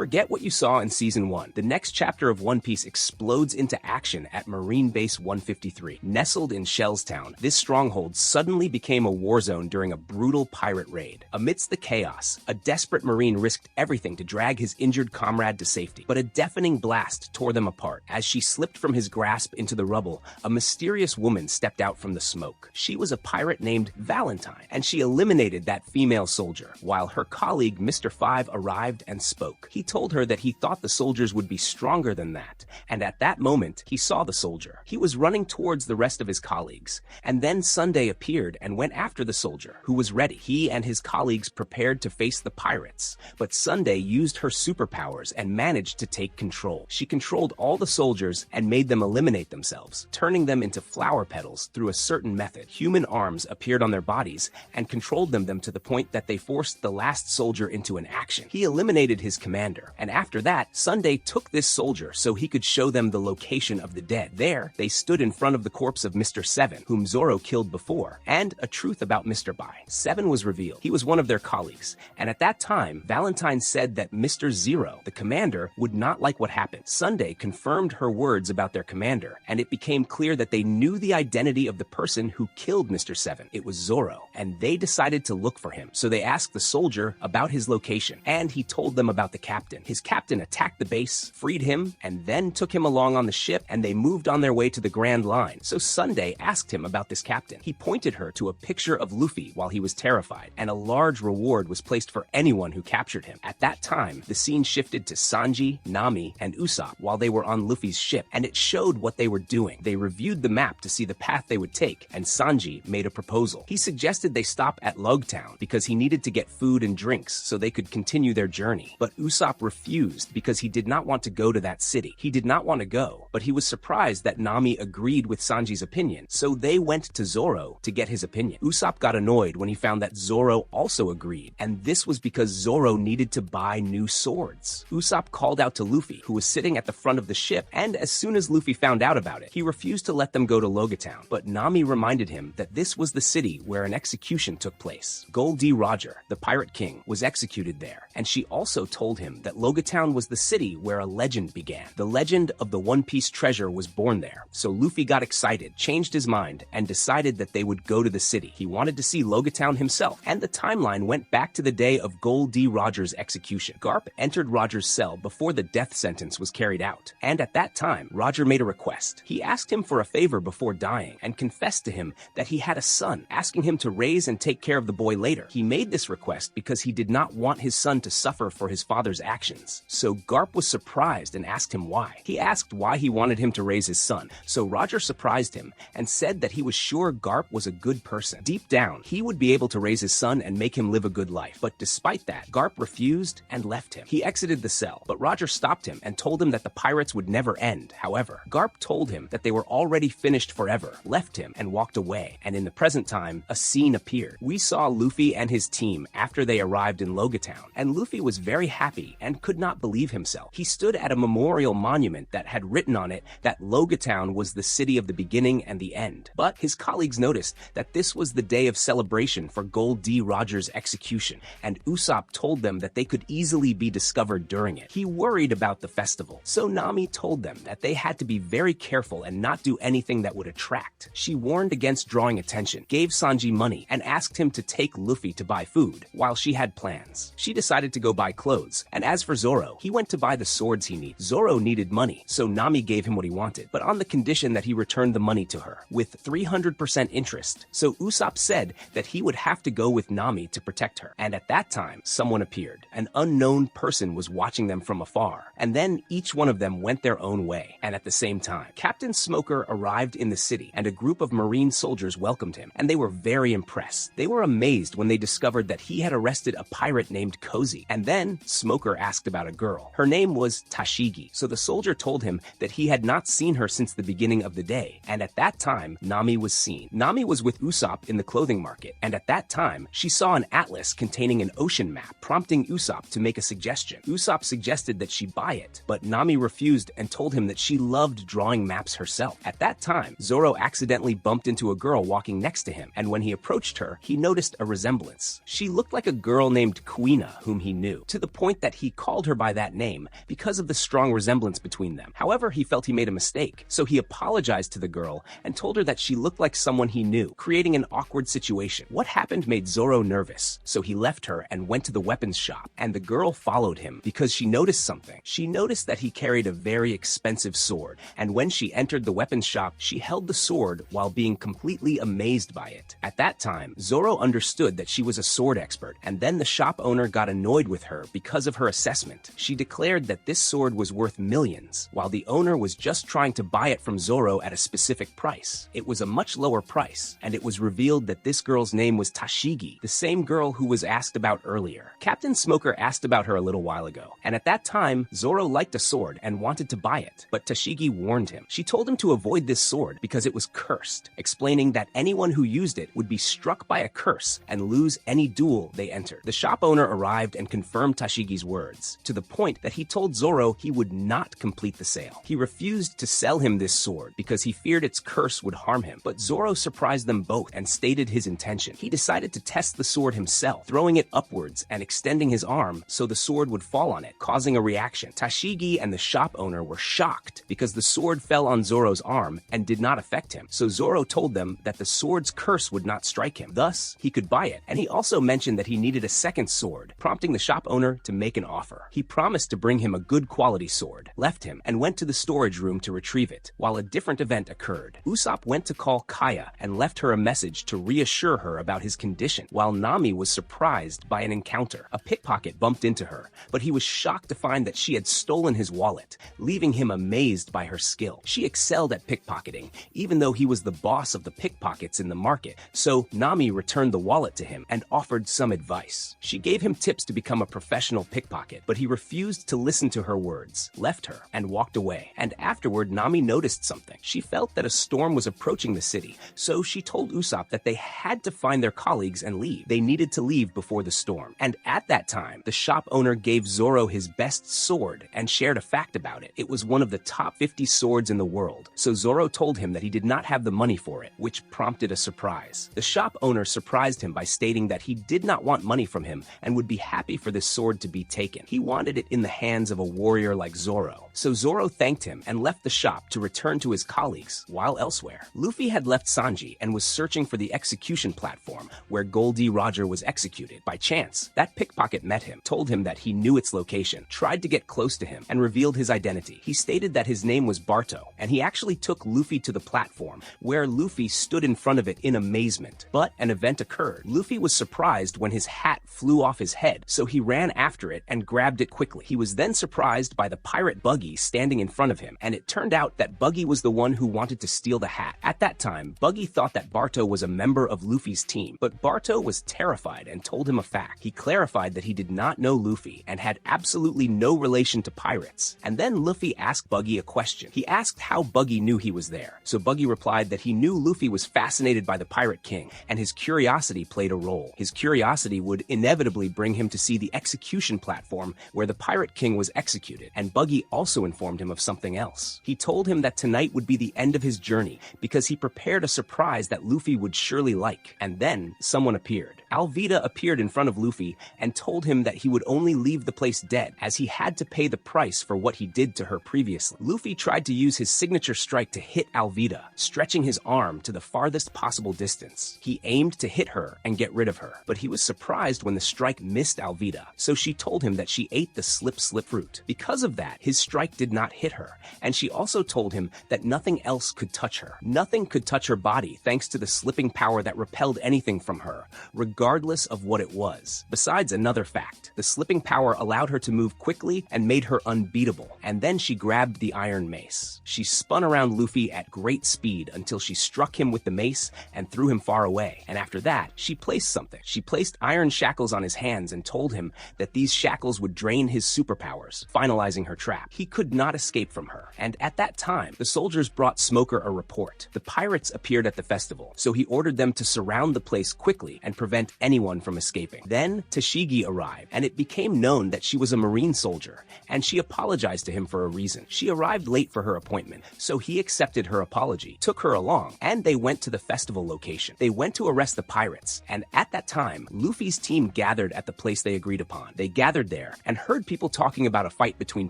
Forget what you saw in Season 1. The next chapter of One Piece explodes into action at Marine Base 153. Nestled in Shellstown, this stronghold suddenly became a war zone during a brutal pirate raid. Amidst the chaos, a desperate Marine risked everything to drag his injured comrade to safety, but a deafening blast tore them apart. As she slipped from his grasp into the rubble, a mysterious woman stepped out from the smoke. She was a pirate named Valentine, and she eliminated that female soldier, while her colleague Mr. Five arrived and spoke. He told her that he thought the soldiers would be stronger than that, and at that moment, he saw the soldier. He was running towards the rest of his colleagues, and then Sunday appeared and went after the soldier, who was ready. He and his colleagues prepared to face the pirates, but Sunday used her superpowers and managed to take control. She controlled all the soldiers and made them eliminate themselves, turning them into flower petals through a certain method. Human arms appeared on their bodies and controlled them to the point that they forced the last soldier into an action. He eliminated his commander, and after that, Sunday took this soldier so he could show them the location of the dead. There, they stood in front of the corpse of Mr. Seven, whom Zoro killed before, and a truth about Mr. Bai. Seven was revealed. He was one of their colleagues, and at that time, Valentine said that Mr. Zero, the commander, would not like what happened. Sunday confirmed her words about their commander, and it became clear that they knew the identity of the person who killed Mr. Seven. It was Zoro, and they decided to look for him. So they asked the soldier about his location, and he told them about the captain. His captain attacked the base, freed him, and then took him along on the ship, and they moved on their way to the Grand Line. So Sunday asked him about this captain. He pointed her to a picture of Luffy while he was terrified, and a large reward was placed for anyone who captured him. At that time, the scene shifted to Sanji, Nami, and Usopp while they were on Luffy's ship, and it showed what they were doing. They reviewed the map to see the path they would take, and Sanji made a proposal. He suggested they stop at Loguetown because he needed to get food and drinks so they could continue their journey. But Usopp refused because he did not want to go to that city. He did not want to go, but he was surprised that Nami agreed with Sanji's opinion, so they went to Zoro to get his opinion. Usopp got annoyed when he found that Zoro also agreed, and this was because Zoro needed to buy new swords. Usopp called out to Luffy, who was sitting at the front of the ship, and as soon as Luffy found out about it, he refused to let them go to Loguetown. But Nami reminded him that this was the city where an execution took place. Gol D. Roger, the Pirate King, was executed there, and she also told him that Loguetown was the city where a legend began. The legend of the One Piece treasure was born there, so Luffy got excited, changed his mind, and decided that they would go to the city. He wanted to see Loguetown himself, and the timeline went back to the day of Gol D. Roger's execution. Garp entered Roger's cell before the death sentence was carried out, and at that time, Roger made a request. He asked him for a favor before dying, and confessed to him that he had a son, asking him to raise and take care of the boy later. He made this request because he did not want his son to suffer for his father's actions. So Garp was surprised and asked him why. He asked why he wanted him to raise his son, so Roger surprised him and said that he was sure Garp was a good person. Deep down, he would be able to raise his son and make him live a good life. But despite that, Garp refused and left him. He exited the cell, but Roger stopped him and told him that the pirates would never end. However, Garp told him that they were already finished forever, left him, and walked away. And in the present time, a scene appeared. We saw Luffy and his team after they arrived in Loguetown, and Luffy was very happy and could not believe himself. He stood at a memorial monument that had written on it that Loguetown was the city of the beginning and the end. But his colleagues noticed that this was the day of celebration for Gol D. Roger's execution, and Usopp told them that they could easily be discovered during it. He worried about the festival, so Nami told them that they had to be very careful and not do anything that would attract. She warned against drawing attention, gave Sanji money, and asked him to take Luffy to buy food, while she had plans. She decided to go buy clothes, and as for Zoro, he went to buy the swords he needed. Zoro needed money, so Nami gave him what he wanted, but on the condition that he returned the money to her, with 300% interest. So Usopp said that he would have to go with Nami to protect her, and at that time, someone appeared. An unknown person was watching them from afar, and then each one of them went their own way, and at the same time, Captain Smoker arrived in the city, and a group of Marine soldiers welcomed him, and they were very impressed. They were amazed when they discovered that he had arrested a pirate named Cozy, and then Smoker asked about a girl. Her name was Tashigi, so the soldier told him that he had not seen her since the beginning of the day, and at that time, Nami was seen. Nami was with Usopp in the clothing market, and at that time, she saw an atlas containing an ocean map, prompting Usopp to make a suggestion. Usopp suggested that she buy it, but Nami refused and told him that she loved drawing maps herself. At that time, Zoro accidentally bumped into a girl walking next to him, and when he approached her, he noticed a resemblance. She looked like a girl named Kuina, whom he knew, to the point that he he called her by that name because of the strong resemblance between them. However, he felt he made a mistake, so he apologized to the girl and told her that she looked like someone he knew, creating an awkward situation. What happened made Zoro nervous, so he left her and went to the weapons shop, and the girl followed him because she noticed something. She noticed that he carried a very expensive sword, and when she entered the weapons shop, she held the sword while being completely amazed by it. At that time, Zoro understood that she was a sword expert, and then the shop owner got annoyed with her because of her assessment. She declared that this sword was worth millions, while the owner was just trying to buy it from Zoro at a specific price. It was a much lower price, and it was revealed that this girl's name was Tashigi, the same girl who was asked about earlier. Captain Smoker asked about her a little while ago, and at that time, Zoro liked a sword and wanted to buy it, but Tashigi warned him. She told him to avoid this sword because it was cursed, explaining that anyone who used it would be struck by a curse and lose any duel they entered. The shop owner arrived and confirmed Tashigi's words, to the point that he told Zoro he would not complete the sale. He refused to sell him this sword because he feared its curse would harm him, but Zoro surprised them both and stated his intention. He decided to test the sword himself, throwing it upwards and extending his arm so the sword would fall on it, causing a reaction. Tashigi and the shop owner were shocked because the sword fell on Zoro's arm and did not affect him, so Zoro told them that the sword's curse would not strike him. Thus, he could buy it, and he also mentioned that he needed a second sword, prompting the shop owner to make an offer. He promised to bring him a good quality sword, left him, and went to the storage room to retrieve it, while a different event occurred. Usopp went to call Kaya and left her a message to reassure her about his condition, while Nami was surprised by an encounter. A pickpocket bumped into her, but he was shocked to find that she had stolen his wallet, leaving him amazed by her skill. She excelled at pickpocketing, even though he was the boss of the pickpockets in the market, so Nami returned the wallet to him and offered some advice. She gave him tips to become a professional pickpocket, but he refused to listen to her words, left her, and walked away. And afterward, Nami noticed something. She felt that a storm was approaching the city, so she told Usopp that they had to find their colleagues and leave. They needed to leave before the storm. And at that time, the shop owner gave Zoro his best sword and shared a fact about it. It was one of the top 50 swords in the world, so Zoro told him that he did not have the money for it, which prompted a surprise. The shop owner surprised him by stating that he did not want money from him and would be happy for this sword to be taken. He wanted it in the hands of a warrior like Zoro. So Zoro thanked him and left the shop to return to his colleagues, while elsewhere. Luffy had left Sanji and was searching for the execution platform where Goldie Roger was executed. By chance, that pickpocket met him, told him that he knew its location, tried to get close to him, and revealed his identity. He stated that his name was Barto, and he actually took Luffy to the platform, where Luffy stood in front of it in amazement. But an event occurred. Luffy was surprised when his hat flew off his head, so he ran after it and grabbed it quickly. He was then surprised by the pirate Buggy standing in front of him, and it turned out that Buggy was the one who wanted to steal the hat. At that time, Buggy thought that Barto was a member of Luffy's team, but Barto was terrified and told him a fact. He clarified that he did not know Luffy and had absolutely no relation to pirates. And then Luffy asked Buggy a question. He asked how Buggy knew he was there. So Buggy replied that he knew Luffy was fascinated by the Pirate King, and his curiosity played a role. His curiosity would inevitably bring him to see the execution platform where the Pirate King was executed, and Buggy also informed him of something else. He told him that tonight would be the end of his journey because he prepared a surprise that Luffy would surely like. And then someone appeared. Alvida appeared in front of Luffy and told him that he would only leave the place dead, as he had to pay the price for what he did to her previously. Luffy tried to use his signature strike to hit Alvida, stretching his arm to the farthest possible distance. He aimed to hit her and get rid of her, but he was surprised when the strike missed Alvida, so she told him that she ate the slip fruit. Because of that, his strike did not hit her, and she also told him that nothing else could touch her. Nothing could touch her body thanks to the slipping power that repelled anything from her, regardless of what it was. Besides another fact, the slipping power allowed her to move quickly and made her unbeatable, and then she grabbed the iron mace. She spun around Luffy at great speed until she struck him with the mace and threw him far away, and after that, she placed something. She placed iron shackles on his hands and told him that these shackles would drain his superpowers, finalizing her trap. He could not escape from her, and at that time, the soldiers brought Smoker a report. The pirates appeared at the festival, so he ordered them to surround the place quickly and prevent anyone from escaping. Then Tashigi arrived, and it became known that she was a marine soldier, and she apologized to him for a reason. She arrived late for her appointment, so he accepted her apology, took her along, and they went to the festival location. They went to arrest the pirates, and at that time, Luffy's team gathered at the place they agreed upon. They gathered there there and heard people talking about a fight between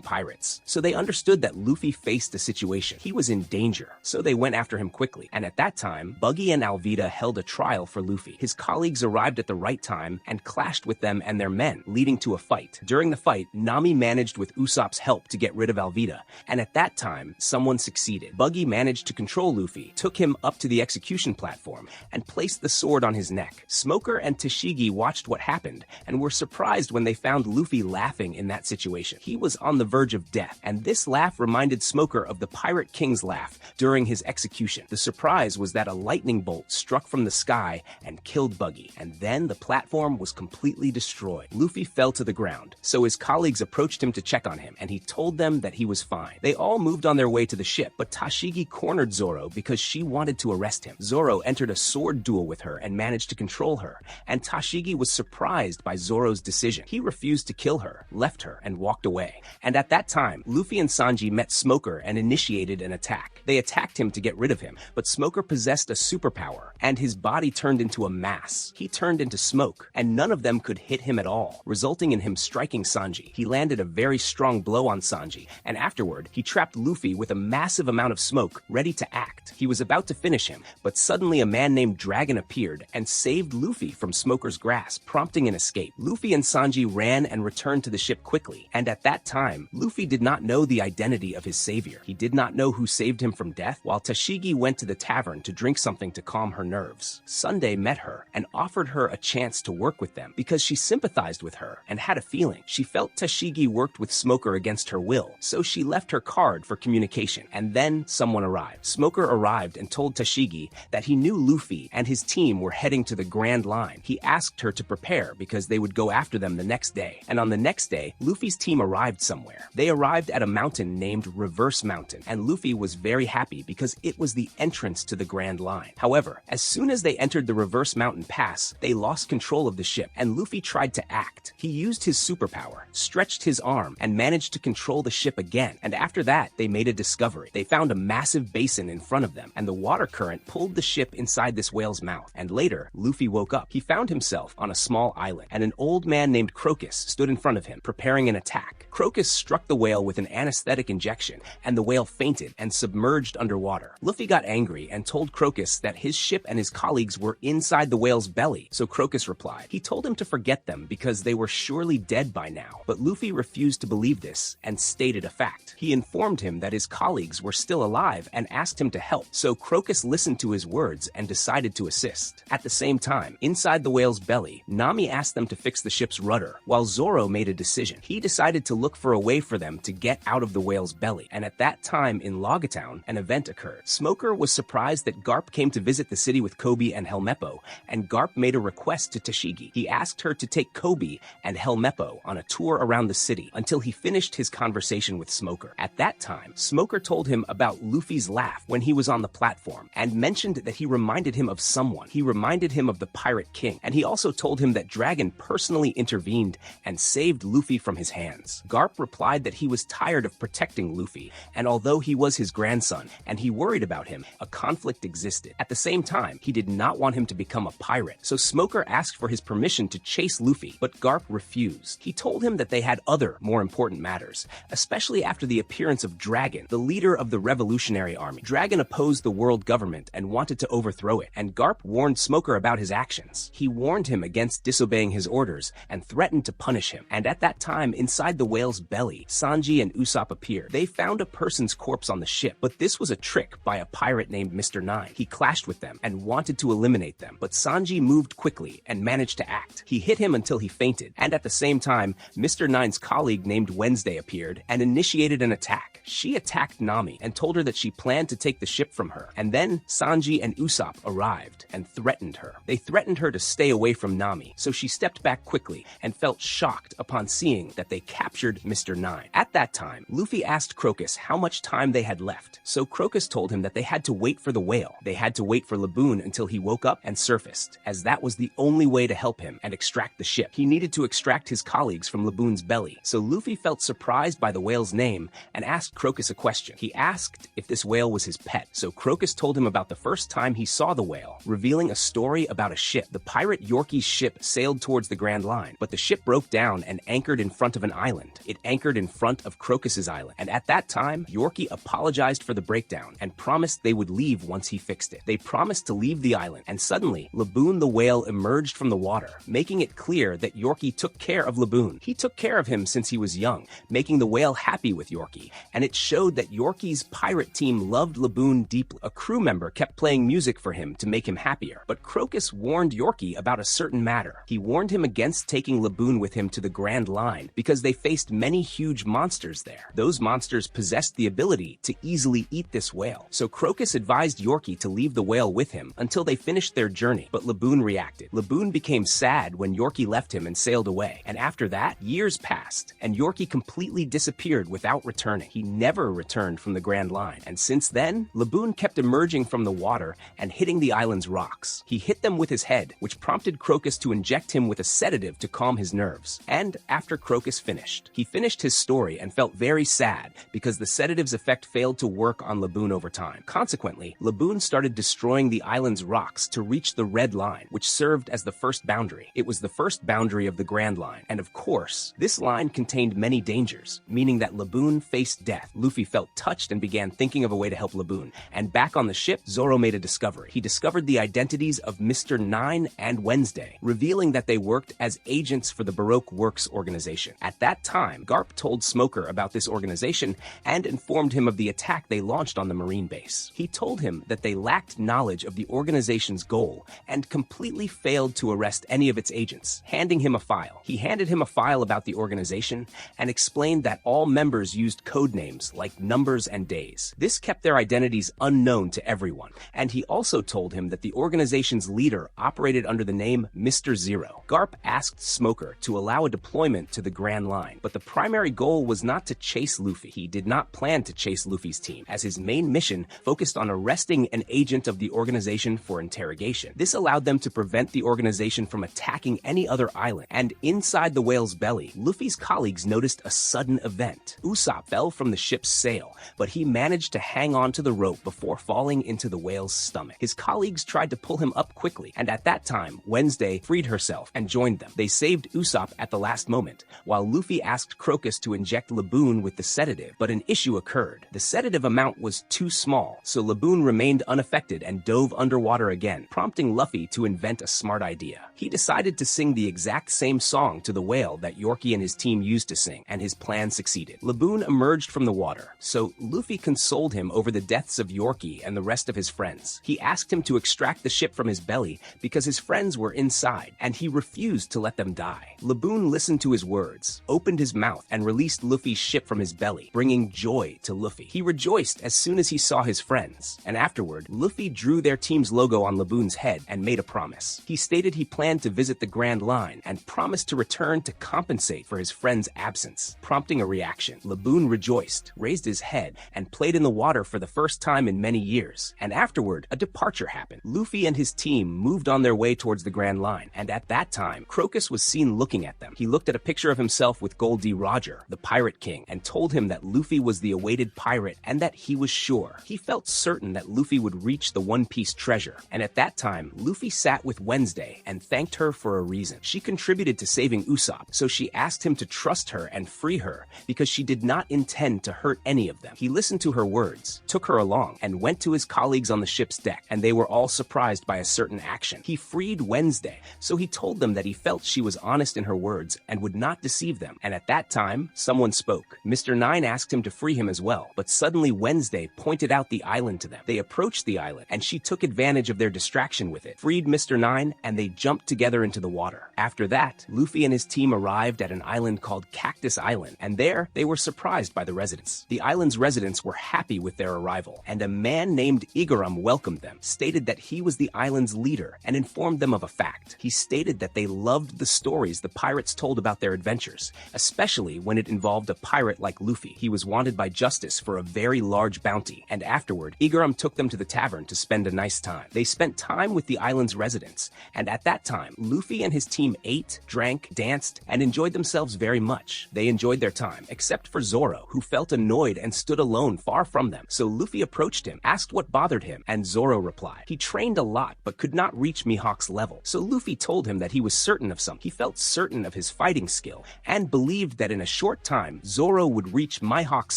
pirates. So they understood that Luffy faced a situation. He was in danger, so they went after him quickly. And at that time, Buggy and Alvida held a trial for Luffy. His colleagues arrived at the right time and clashed with them and their men, leading to a fight. During the fight, Nami managed with Usopp's help to get rid of Alvida, and at that time, someone succeeded. Buggy managed to control Luffy, took him up to the execution platform, and placed the sword on his neck. Smoker and Tashigi watched what happened and were surprised when they found Luffy laughing in that situation. He was on the verge of death, and this laugh reminded Smoker of the Pirate King's laugh during his execution. The surprise was that a lightning bolt struck from the sky and killed Buggy, and then the platform was completely destroyed. Luffy fell to the ground, so his colleagues approached him to check on him, and he told them that he was fine. They all moved on their way to the ship, but Tashigi cornered Zoro because she wanted to arrest him. Zoro entered a sword duel with her and managed to control her, and Tashigi was surprised by Zoro's decision. He refused to kill her, left her, and walked away. And at that time, Luffy and Sanji met Smoker and initiated an attack. They attacked him to get rid of him, but Smoker possessed a superpower, and his body turned into a mass. He turned into smoke, and none of them could hit him at all, resulting in him striking Sanji. He landed a very strong blow on Sanji, and afterward, he trapped Luffy with a massive amount of smoke, ready to act. He was about to finish him, but suddenly a man named Dragon appeared and saved Luffy from Smoker's grasp, prompting an escape. Luffy and Sanji ran and returned to the ship quickly, and at that time, Luffy did not know the identity of his savior. He did not know who saved him from death, while Tashigi went to the tavern to drink something to calm her nerves. Sunday met her and offered her a chance to work with them because she sympathized with her and had a feeling. She felt Tashigi worked with Smoker against her will, so she left her card for communication, and then someone arrived. Smoker arrived and told Tashigi that he knew Luffy and his team were heading to the Grand Line. He asked her to prepare because they would go after them the next day, and on the next day, Luffy's team arrived somewhere. They arrived at a mountain named Reverse Mountain, and Luffy was very happy because it was the entrance to the Grand Line. However, as soon as they entered the Reverse Mountain Pass, they lost control of the ship, and Luffy tried to act. He used his superpower, stretched his arm, and managed to control the ship again, and after that, they made a discovery. They found a massive basin in front of them, and the water current pulled the ship inside this whale's mouth, and later, Luffy woke up. He found himself on a small island, and an old man named Crocus stood in front of him, preparing an attack. Crocus struck the whale with an anesthetic injection, and the whale fainted and submerged underwater. Luffy got angry and told Crocus that his ship and his colleagues were inside the whale's belly, so Crocus replied. He told him to forget them because they were surely dead by now, but Luffy refused to believe this and stated a fact. He informed him that his colleagues were still alive and asked him to help, so Crocus listened to his words and decided to assist. At the same time, inside the whale's belly, Nami asked them to fix the ship's rudder, while Zoro made a decision. He decided to look for a way for them to get out of the whale's belly, and at that time in Loguetown, an event occurred. Smoker was surprised that Garp came to visit the city with Koby and Helmeppo, and Garp made a request to Tashigi. He asked her to take Koby and Helmeppo on a tour around the city until he finished his conversation with Smoker. At that time, Smoker told him about Luffy's laugh when he was on the platform, and mentioned that he reminded him of someone. He reminded him of the Pirate King, and he also told him that Dragon personally intervened and saved Luffy from his hands. Garp replied that he was tired of protecting Luffy, and although he was his grandson and he worried about him, a conflict existed. At the same time, he did not want him to become a pirate, so Smoker asked for his permission to chase Luffy, but Garp refused. He told him that they had other, more important matters, especially after the appearance of Dragon, the leader of the Revolutionary Army. Dragon opposed the world government and wanted to overthrow it, and Garp warned Smoker about his actions. He warned him against disobeying his orders and threatened to punish him. And at that time, inside the whale's belly, Sanji and Usopp appeared. They found a person's corpse on the ship, but this was a trick by a pirate named Mr. Nine. He clashed with them and wanted to eliminate them, but Sanji moved quickly and managed to act. He hit him until he fainted, and at the same time, Mr. Nine's colleague named Wednesday appeared and initiated an attack. She attacked Nami and told her that she planned to take the ship from her, and then Sanji and Usopp arrived and threatened her. They threatened her to stay away from Nami, so she stepped back quickly and felt shocked upon seeing that they captured Mr. Nine. At that time, Luffy asked Crocus how much time they had left, so Crocus told him that they had to wait for the whale. They had to wait for Laboon until he woke up and surfaced, as that was the only way to help him and extract the ship. He needed to extract his colleagues from Laboon's belly, so Luffy felt surprised by the whale's name and asked asked Crocus a question. He asked if this whale was his pet, so Crocus told him about the first time he saw the whale, revealing a story about a ship. The pirate Yorkie's ship sailed towards the Grand Line, but the ship broke down and anchored in front of an island. It anchored in front of Crocus's island, and at that time, Yorkie apologized for the breakdown and promised they would leave once he fixed it. They promised to leave the island, and suddenly, Laboon the whale emerged from the water, making it clear that Yorkie took care of Laboon. He took care of him since he was young, making the whale happy with Yorkie, and it showed that Yorkie's pirate team loved Laboon deeply. A crew member kept playing music for him to make him happier, but Crocus warned Yorkie about a certain matter. He warned him against taking Laboon with him to the Grand Line because they faced many huge monsters there. Those monsters possessed the ability to easily eat this whale, so Crocus advised Yorkie to leave the whale with him until they finished their journey, but Laboon reacted. Laboon became sad when Yorkie left him and sailed away, and after that, years passed, and Yorkie completely disappeared without returning. He never returned from the Grand Line, and since then, Laboon kept emerging from the water and hitting the island's rocks. He hit them with his head, which prompted Crocus to inject him with a sedative to calm his nerves. And after Crocus finished, he finished his story and felt very sad because the sedative's effect failed to work on Laboon over time. Consequently, Laboon started destroying the island's rocks to reach the Red Line, which served as the first boundary. It was the first boundary of the Grand Line, and of course, this line contained many dangers, meaning that Laboon faced death. Luffy felt touched and began thinking of a way to help Laboon, and back on the ship, Zoro made a discovery. He discovered the identities of Mr. 9 and Wednesday, revealing that they worked as agents for the Baroque Works organization. At that time, Garp told Smoker about this organization and informed him of the attack they launched on the Marine base. He told him that they lacked knowledge of the organization's goal and completely failed to arrest any of its agents, handing him a file. He handed him a file about the organization and explained that all members used code names like numbers and days. This kept their identities unknown to everyone, and he also told him that the organization's leader operated under the name Mr. Zero. Garp asked Smoker to allow a deployment to the Grand Line, but the primary goal was not to chase Luffy. He did not plan to chase Luffy's team, as his main mission focused on arresting an agent of the organization for interrogation. This allowed them to prevent the organization from attacking any other island, and inside the whale's belly, Luffy's colleagues noticed a sudden event. Usopp fell from the ship's sail, but he managed to hang on to the rope before falling into the whale's stomach. His colleagues tried to pull him up quickly, and at that time, Wednesday freed herself and joined them. They saved Usopp at the last moment, while Luffy asked Crocus to inject Laboon with the sedative, but an issue occurred. The sedative amount was too small, so Laboon remained unaffected and dove underwater again, prompting Luffy to invent a smart idea. He decided to sing the exact same song to the whale that Yorkie and his team used to sing, and his plan succeeded. Laboon emerged from the water, so Luffy consoled him over the deaths of Yorkie and the rest of his friends. He asked him to extract the ship from his belly because his friends were inside, and he refused to let them die. Laboon listened to his words, opened his mouth, and released Luffy's ship from his belly, bringing joy to Luffy. He rejoiced as soon as he saw his friends, and afterward, Luffy drew their team's logo on Laboon's head and made a promise. He stated he planned to visit the Grand Line and promised to return to compensate for his friend's absence, prompting a reaction. Laboon rejoiced, raised his head, and played in the water for the first time in many years, and afterward, a departure happened. Luffy and his team moved on their way towards the Grand Line, and at that time, Crocus was seen looking at them. He looked at a picture of himself with Gold D. Roger, the Pirate King, and told him that Luffy was the awaited pirate and that he was sure. He felt certain that Luffy would reach the One Piece treasure, and at that time, Luffy sat with Wednesday and thanked her for a reason. She contributed to saving Usopp, so she asked him to trust her and free her because she did not intend to hurt any of them. He listened to her words, took her along, and went to his colleagues on the ship's deck, and they were all surprised by a certain action. He freed Wednesday, so he told them that he felt she was honest in her words and would not deceive them, and at that time, someone spoke. Mr. 9 asked him to free him as well, but suddenly Wednesday pointed out the island to them. They approached the island, and she took advantage of their distraction with it, freed Mr. 9, and they jumped together into the water. After that, Luffy and his team arrived at an island called Cactus Island, and there they were surprised by the residents. The island's residents were happy with their arrival, and a man named Igaram welcomed them, stated that he was the island's leader, and informed them of a fact. He stated that they loved the stories the pirates told about their adventures, especially when it involved a pirate like Luffy. He was wanted by justice for a very large bounty, and afterward, Igaram took them to the tavern to spend a nice time. They spent time with the island's residents, and at that time, Luffy and his team ate, drank, danced, and enjoyed themselves very much. They enjoyed their time, except for Zoro, who fell felt annoyed and stood alone far from them. So Luffy approached him, asked what bothered him, and Zoro replied. He trained a lot but could not reach Mihawk's level. So Luffy told him that he was certain of something. He felt certain of his fighting skill and believed that in a short time Zoro would reach Mihawk's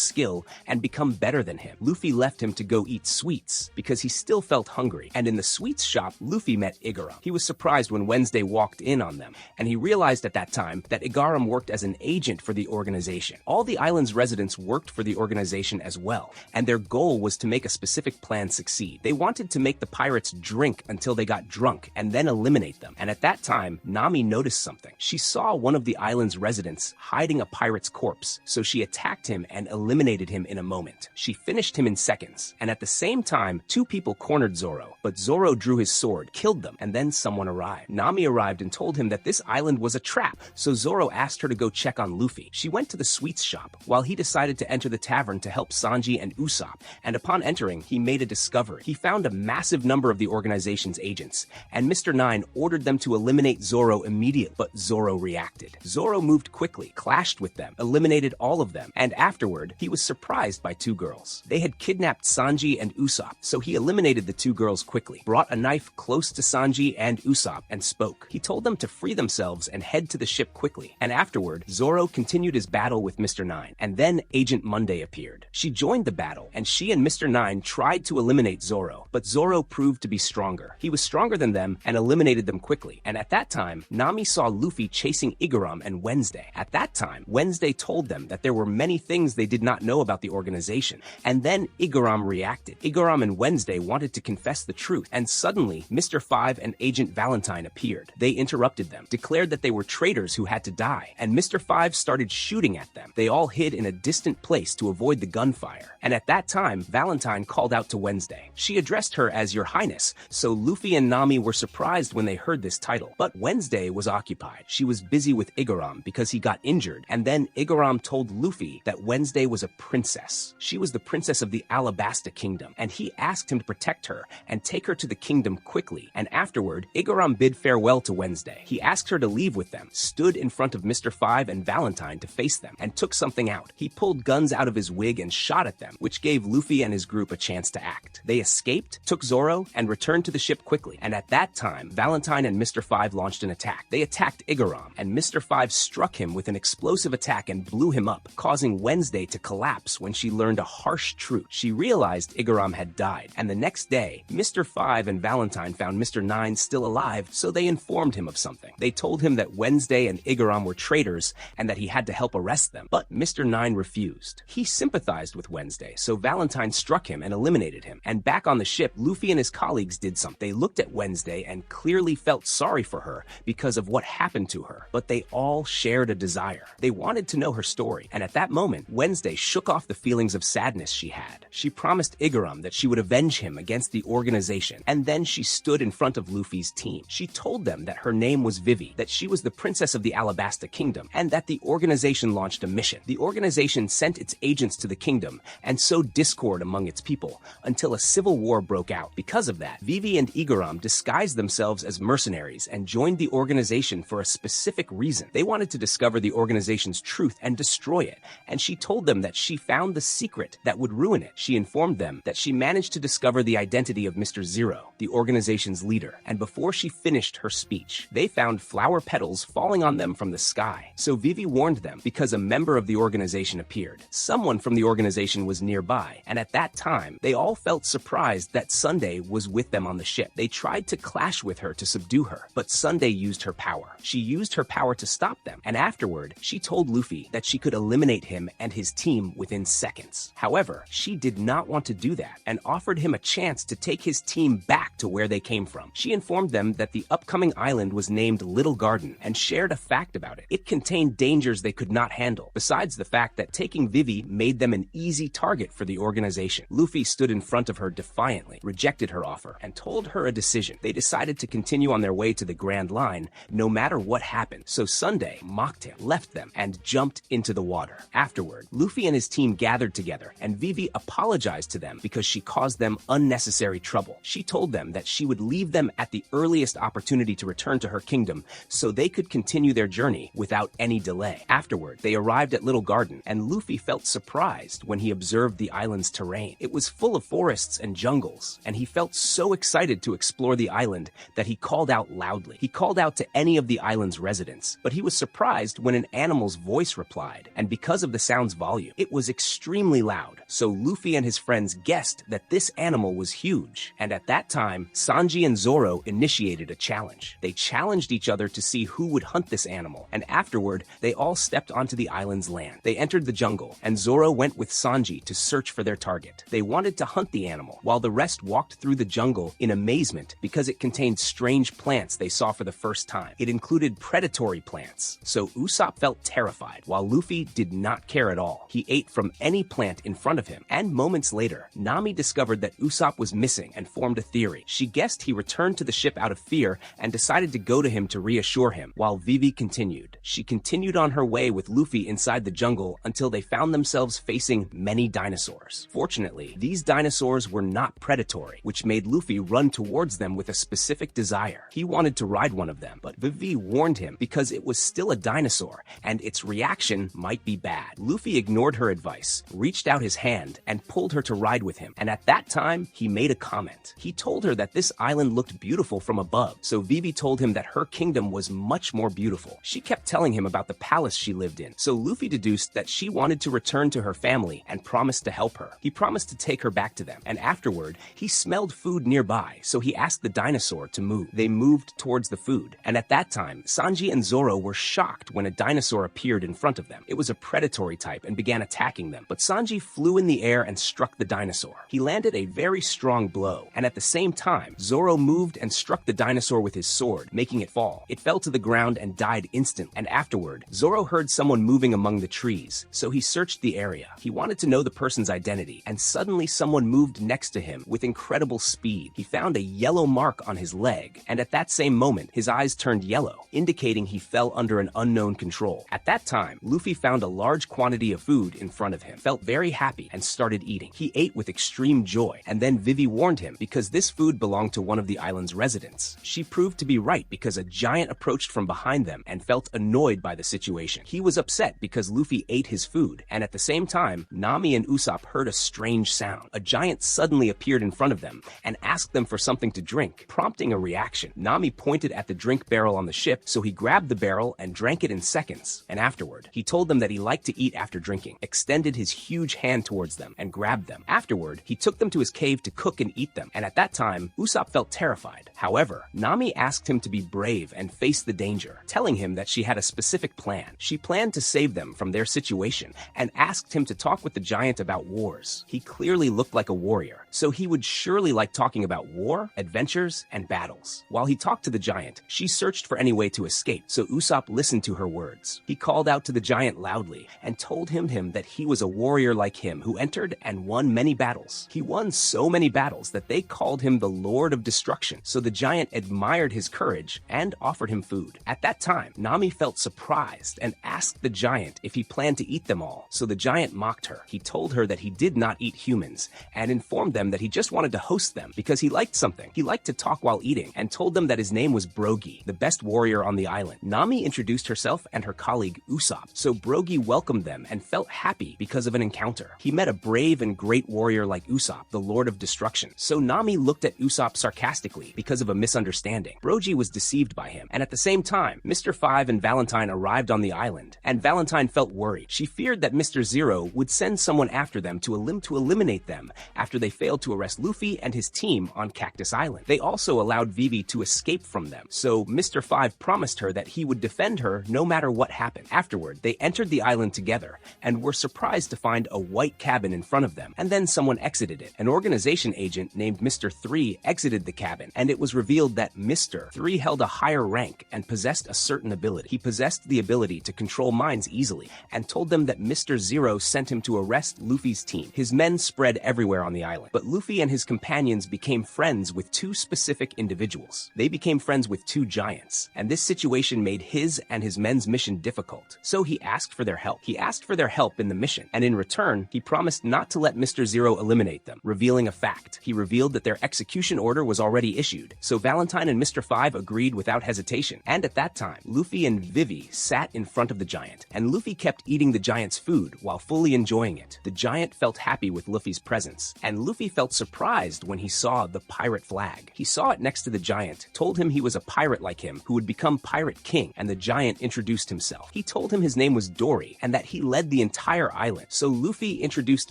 skill and become better than him. Luffy left him to go eat sweets because he still felt hungry, and in the sweets shop Luffy met Igaram. He was surprised when Wednesday walked in on them, and he realized at that time that Igaram worked as an agent for the organization. All the island's residents worked for the organization as well, and their goal was to make a specific plan succeed. They wanted to make the pirates drink until they got drunk and then eliminate them. And at that time, Nami noticed something. She saw one of the island's residents hiding a pirate's corpse, so she attacked him and eliminated him in a moment. She finished him in seconds, and at the same time, two people cornered Zoro, but Zoro drew his sword, killed them, and then someone arrived. Nami arrived and told him that this island was a trap, so Zoro asked her to go check on Luffy. She went to the sweets shop, while he decided to enter the tavern to help Sanji and Usopp, and upon entering, he made a discovery. He found a massive number of the organization's agents, and Mr. Nine ordered them to eliminate Zoro immediately, but Zoro reacted. Zoro moved quickly, clashed with them, eliminated all of them, and afterward, he was surprised by two girls. They had kidnapped Sanji and Usopp, so he eliminated the two girls quickly, brought a knife close to Sanji and Usopp, and spoke. He told them to free themselves and head to the ship quickly, and afterward, Zoro continued his battle with Mr. Nine, and then Agent Monday appeared. She joined the battle, and she and Mr. Nine tried to eliminate Zoro, but Zoro proved to be stronger. He was stronger than them and eliminated them quickly, and at that time, Nami saw Luffy chasing Igaram and Wednesday. At that time, Wednesday told them that there were many things they did not know about the organization, and then Igaram reacted. Igaram and Wednesday wanted to confess the truth, and suddenly, Mr. Five and Agent Valentine appeared. They interrupted them, declared that they were traitors who had to die, and Mr. Five started shooting at them. They all hid in a distant place to avoid the gunfire, and at that time, Valentine called out to Wednesday. She addressed her as Your Highness, so Luffy and Nami were surprised when they heard this title, but Wednesday was occupied. She was busy with Igaram because he got injured, and then Igaram told Luffy that Wednesday was a princess. She was the princess of the Alabasta Kingdom, and he asked him to protect her and take her to the kingdom quickly, and afterward, Igaram bid farewell to Wednesday. He asked her to leave with them, stood in front of Mr. Five and Valentine to face them, and took something out. He pulled guns out of his wig and shot at them, which gave Luffy and his group a chance to act. They escaped, took Zoro, and returned to the ship quickly, and at that time, Valentine and Mr. Five launched an attack. They attacked Igaram, and Mr. Five struck him with an explosive attack and blew him up, causing Wednesday to collapse when she learned a harsh truth. She realized Igaram had died, and the next day, Mr. Five and Valentine found Mr. Nine still alive, so they informed him of something. They told him that Wednesday and Igaram were traitors and that he had to help arrest them, but Mr. Nine refused. He sympathized with Wednesday, so Valentine struck him and eliminated him. And back on the ship, Luffy and his colleagues did something. They looked at Wednesday and clearly felt sorry for her because of what happened to her, but they all shared a desire. They wanted to know her story, and at that moment, Wednesday shook off the feelings of sadness she had. She promised Igaram that she would avenge him against the organization, and then she stood in front of Luffy's team. She told them that her name was Vivi, that she was the princess of the Alabasta Kingdom, and that the organization launched a mission. The organization sent its agents to the kingdom and sowed discord among its people until a civil war broke out. Because of that, Vivi and Igaram disguised themselves as mercenaries and joined the organization for a specific reason. They wanted to discover the organization's truth and destroy it, and she told them that she found the secret that would ruin it. She informed them that she managed to discover the identity of Mr. Zero, the organization's leader, and before she finished her speech, they found flower petals falling on them from the sky. So Vivi warned them because a member of the organization appeared. Someone from the organization was nearby, and at that time, they all felt surprised that Sunday was with them on the ship. They tried to clash with her to subdue her, but Sunday used her power. She used her power to stop them, and afterward, she told Luffy that she could eliminate him and his team within seconds. However, she did not want to do that and offered him a chance to take his team back to where they came from. She informed them that the upcoming island was named Little Garden and shared a fact about it. It contained dangers they could not handle, besides the fact that taking Vivi made them an easy target for the organization. Luffy stood in front of her defiantly, rejected her offer, and told her a decision. They decided to continue on their way to the Grand Line no matter what happened, so Sunday mocked him, left them, and jumped into the water. Afterward, Luffy and his team gathered together, and Vivi apologized to them because she caused them unnecessary trouble. jungle. She told them that she would leave them at the earliest opportunity to return to her kingdom so they could continue their journey without any delay. Afterward, they arrived at Little Garden, and Luffy felt surprised when he observed the island's terrain. It was full of forests and jungles, and he felt so excited to explore the island that he called out loudly. He called out to any of the island's residents, but he was surprised when an animal's voice replied, and because of the sound's volume, it was extremely loud. So Luffy and his friends guessed that this animal was huge, and at that time, Sanji and Zoro initiated a challenge. They challenged each other to see who would hunt this animal, and afterward, they all stepped onto the island's land. They entered the jungle, and Zoro went with Sanji to search for their target. They wanted to hunt the animal, while the rest walked through the jungle in amazement because it contained strange plants they saw for the first time. It included predatory plants, so Usopp felt terrified, while Luffy did not care at all. He ate from any plant in front of him, and moments later, Nami discovered that Usopp was missing and formed a theory. She guessed he returned to the ship out of fear and decided to go to him to reassure him, while Vivi continued. She continued on her way with Luffy inside the jungle until they found themselves facing many dinosaurs. Fortunately, these dinosaurs were not predatory, which made Luffy run towards them with a specific desire. He wanted to ride one of them, but Vivi warned him because it was still a dinosaur, and its reaction might be bad. Luffy ignored her advice, reached out his hand, and pulled her to ride with him, and at that time, he made a comment. He told her that this island looked beautiful from above, so Vivi told him that her kingdom was much more beautiful. She kept telling him about the palace she lived in, so Luffy deduced that she wanted to return to her family and promised to help her. He promised to take her back to them, and afterward, he smelled food nearby, so he asked the dinosaur to move. They moved towards the food, and at that time, Sanji and Zoro were shocked when a dinosaur appeared in front of them. It was a predatory type and began attacking them, but Sanji flew in the air and struck the dinosaur. He landed a very strong blow, and at the same time, Zoro moved and struck the dinosaur with his sword, making it fall. It fell to the ground and died instantly, and afterward, Zoro heard someone moving among the trees, so he searched the area. He wanted to know the person's identity, and suddenly someone moved next to him with incredible speed. He found a yellow mark on his leg, and at that same moment, his eyes turned yellow, indicating he fell under an unknown control. At that time, Luffy found a large quantity of food in front of him, felt very happy, and started eating. He ate with extreme joy, and then Vivi warned him because this food belonged to one of the island's residents. She proved to be right because a giant approached from behind them and felt annoyed by the situation. He was upset because Luffy ate his food, and at the same time, Nami and Usopp heard a strange sound. A giant suddenly appeared in front of them and asked them for something to drink, prompting a reaction. Nami pointed at the drink barrel on the ship, so he grabbed the barrel and drank it in seconds, and afterward, he told them that he liked to eat after drinking, extended his huge hand towards them, and grabbed them. Afterward, he took them to his cave to cook and eat them, and at that time, Usopp felt terrified. However, Nami asked him to be brave and face the danger, telling him that she had a specific plan. She planned to save them from their situation, and asked him to talk with the giant about wars. He clearly looked like a warrior, so he would surely like talking about war, adventures, and battles. While he talked to the giant, she searched for any way to escape, so Usopp listened to her words. He called out to the giant loudly, and told him that he was a warrior like him who entered and won many battles. He won so many battles that they called him the Lord of Destruction, so the giant admired his courage and offered him food. At that time, Nami felt surprised and asked the giant if he planned to eat them all, so the giant mocked her. He told her that he did not eat humans, and informed them that he just wanted to host them because he liked something. He liked to talk while eating, and told them that his name was Buggy, the best warrior on the island. Nami introduced herself and her colleague Usopp, so Buggy welcomed them and felt happy because of an encounter. He met a brave and great warrior like Usopp, the Lord of Destruction, so Nami looked at Usopp sarcastically because of a misunderstanding. Buggy was deceived by him, and at the same time, Mr. 5 and Valentine arrived on the island, and Valentine felt worried. She feared that Mr. Zero would send someone after them to eliminate them after they failed to arrest Luffy and his team on Cactus Island. They also allowed Vivi to escape from them, so Mr. 5 promised her that he would defend her no matter what happened. Afterward, they entered the island together, and were surprised to find a white cabin in front of them, and then someone exited it. An organization agent named Mr. 3 exited the cabin, and it was revealed that Mr. 3 held a higher rank and possessed a certain ability. He possessed the ability to control minds easily, and told them that Mr. Zero sent him to arrest Luffy's team. His men spread everywhere on the island, but Luffy and his companions became friends with two specific individuals. They became friends with two giants, and this situation made his and his men's mission difficult, so he asked for their help. He asked for their help in the mission, and in return, he promised not to let Mr. Zero eliminate them, revealing a fact. He revealed revealed that their execution order was already issued, so Valentine and Mr. Five agreed without hesitation. And at that time, Luffy and Vivi sat in front of the giant, and Luffy kept eating the giant's food while fully enjoying it. The giant felt happy with Luffy's presence, and Luffy felt surprised when he saw the pirate flag. He saw it next to the giant, told him he was a pirate like him who would become Pirate King, and the giant introduced himself. He told him his name was Dory and that he led the entire island. So Luffy introduced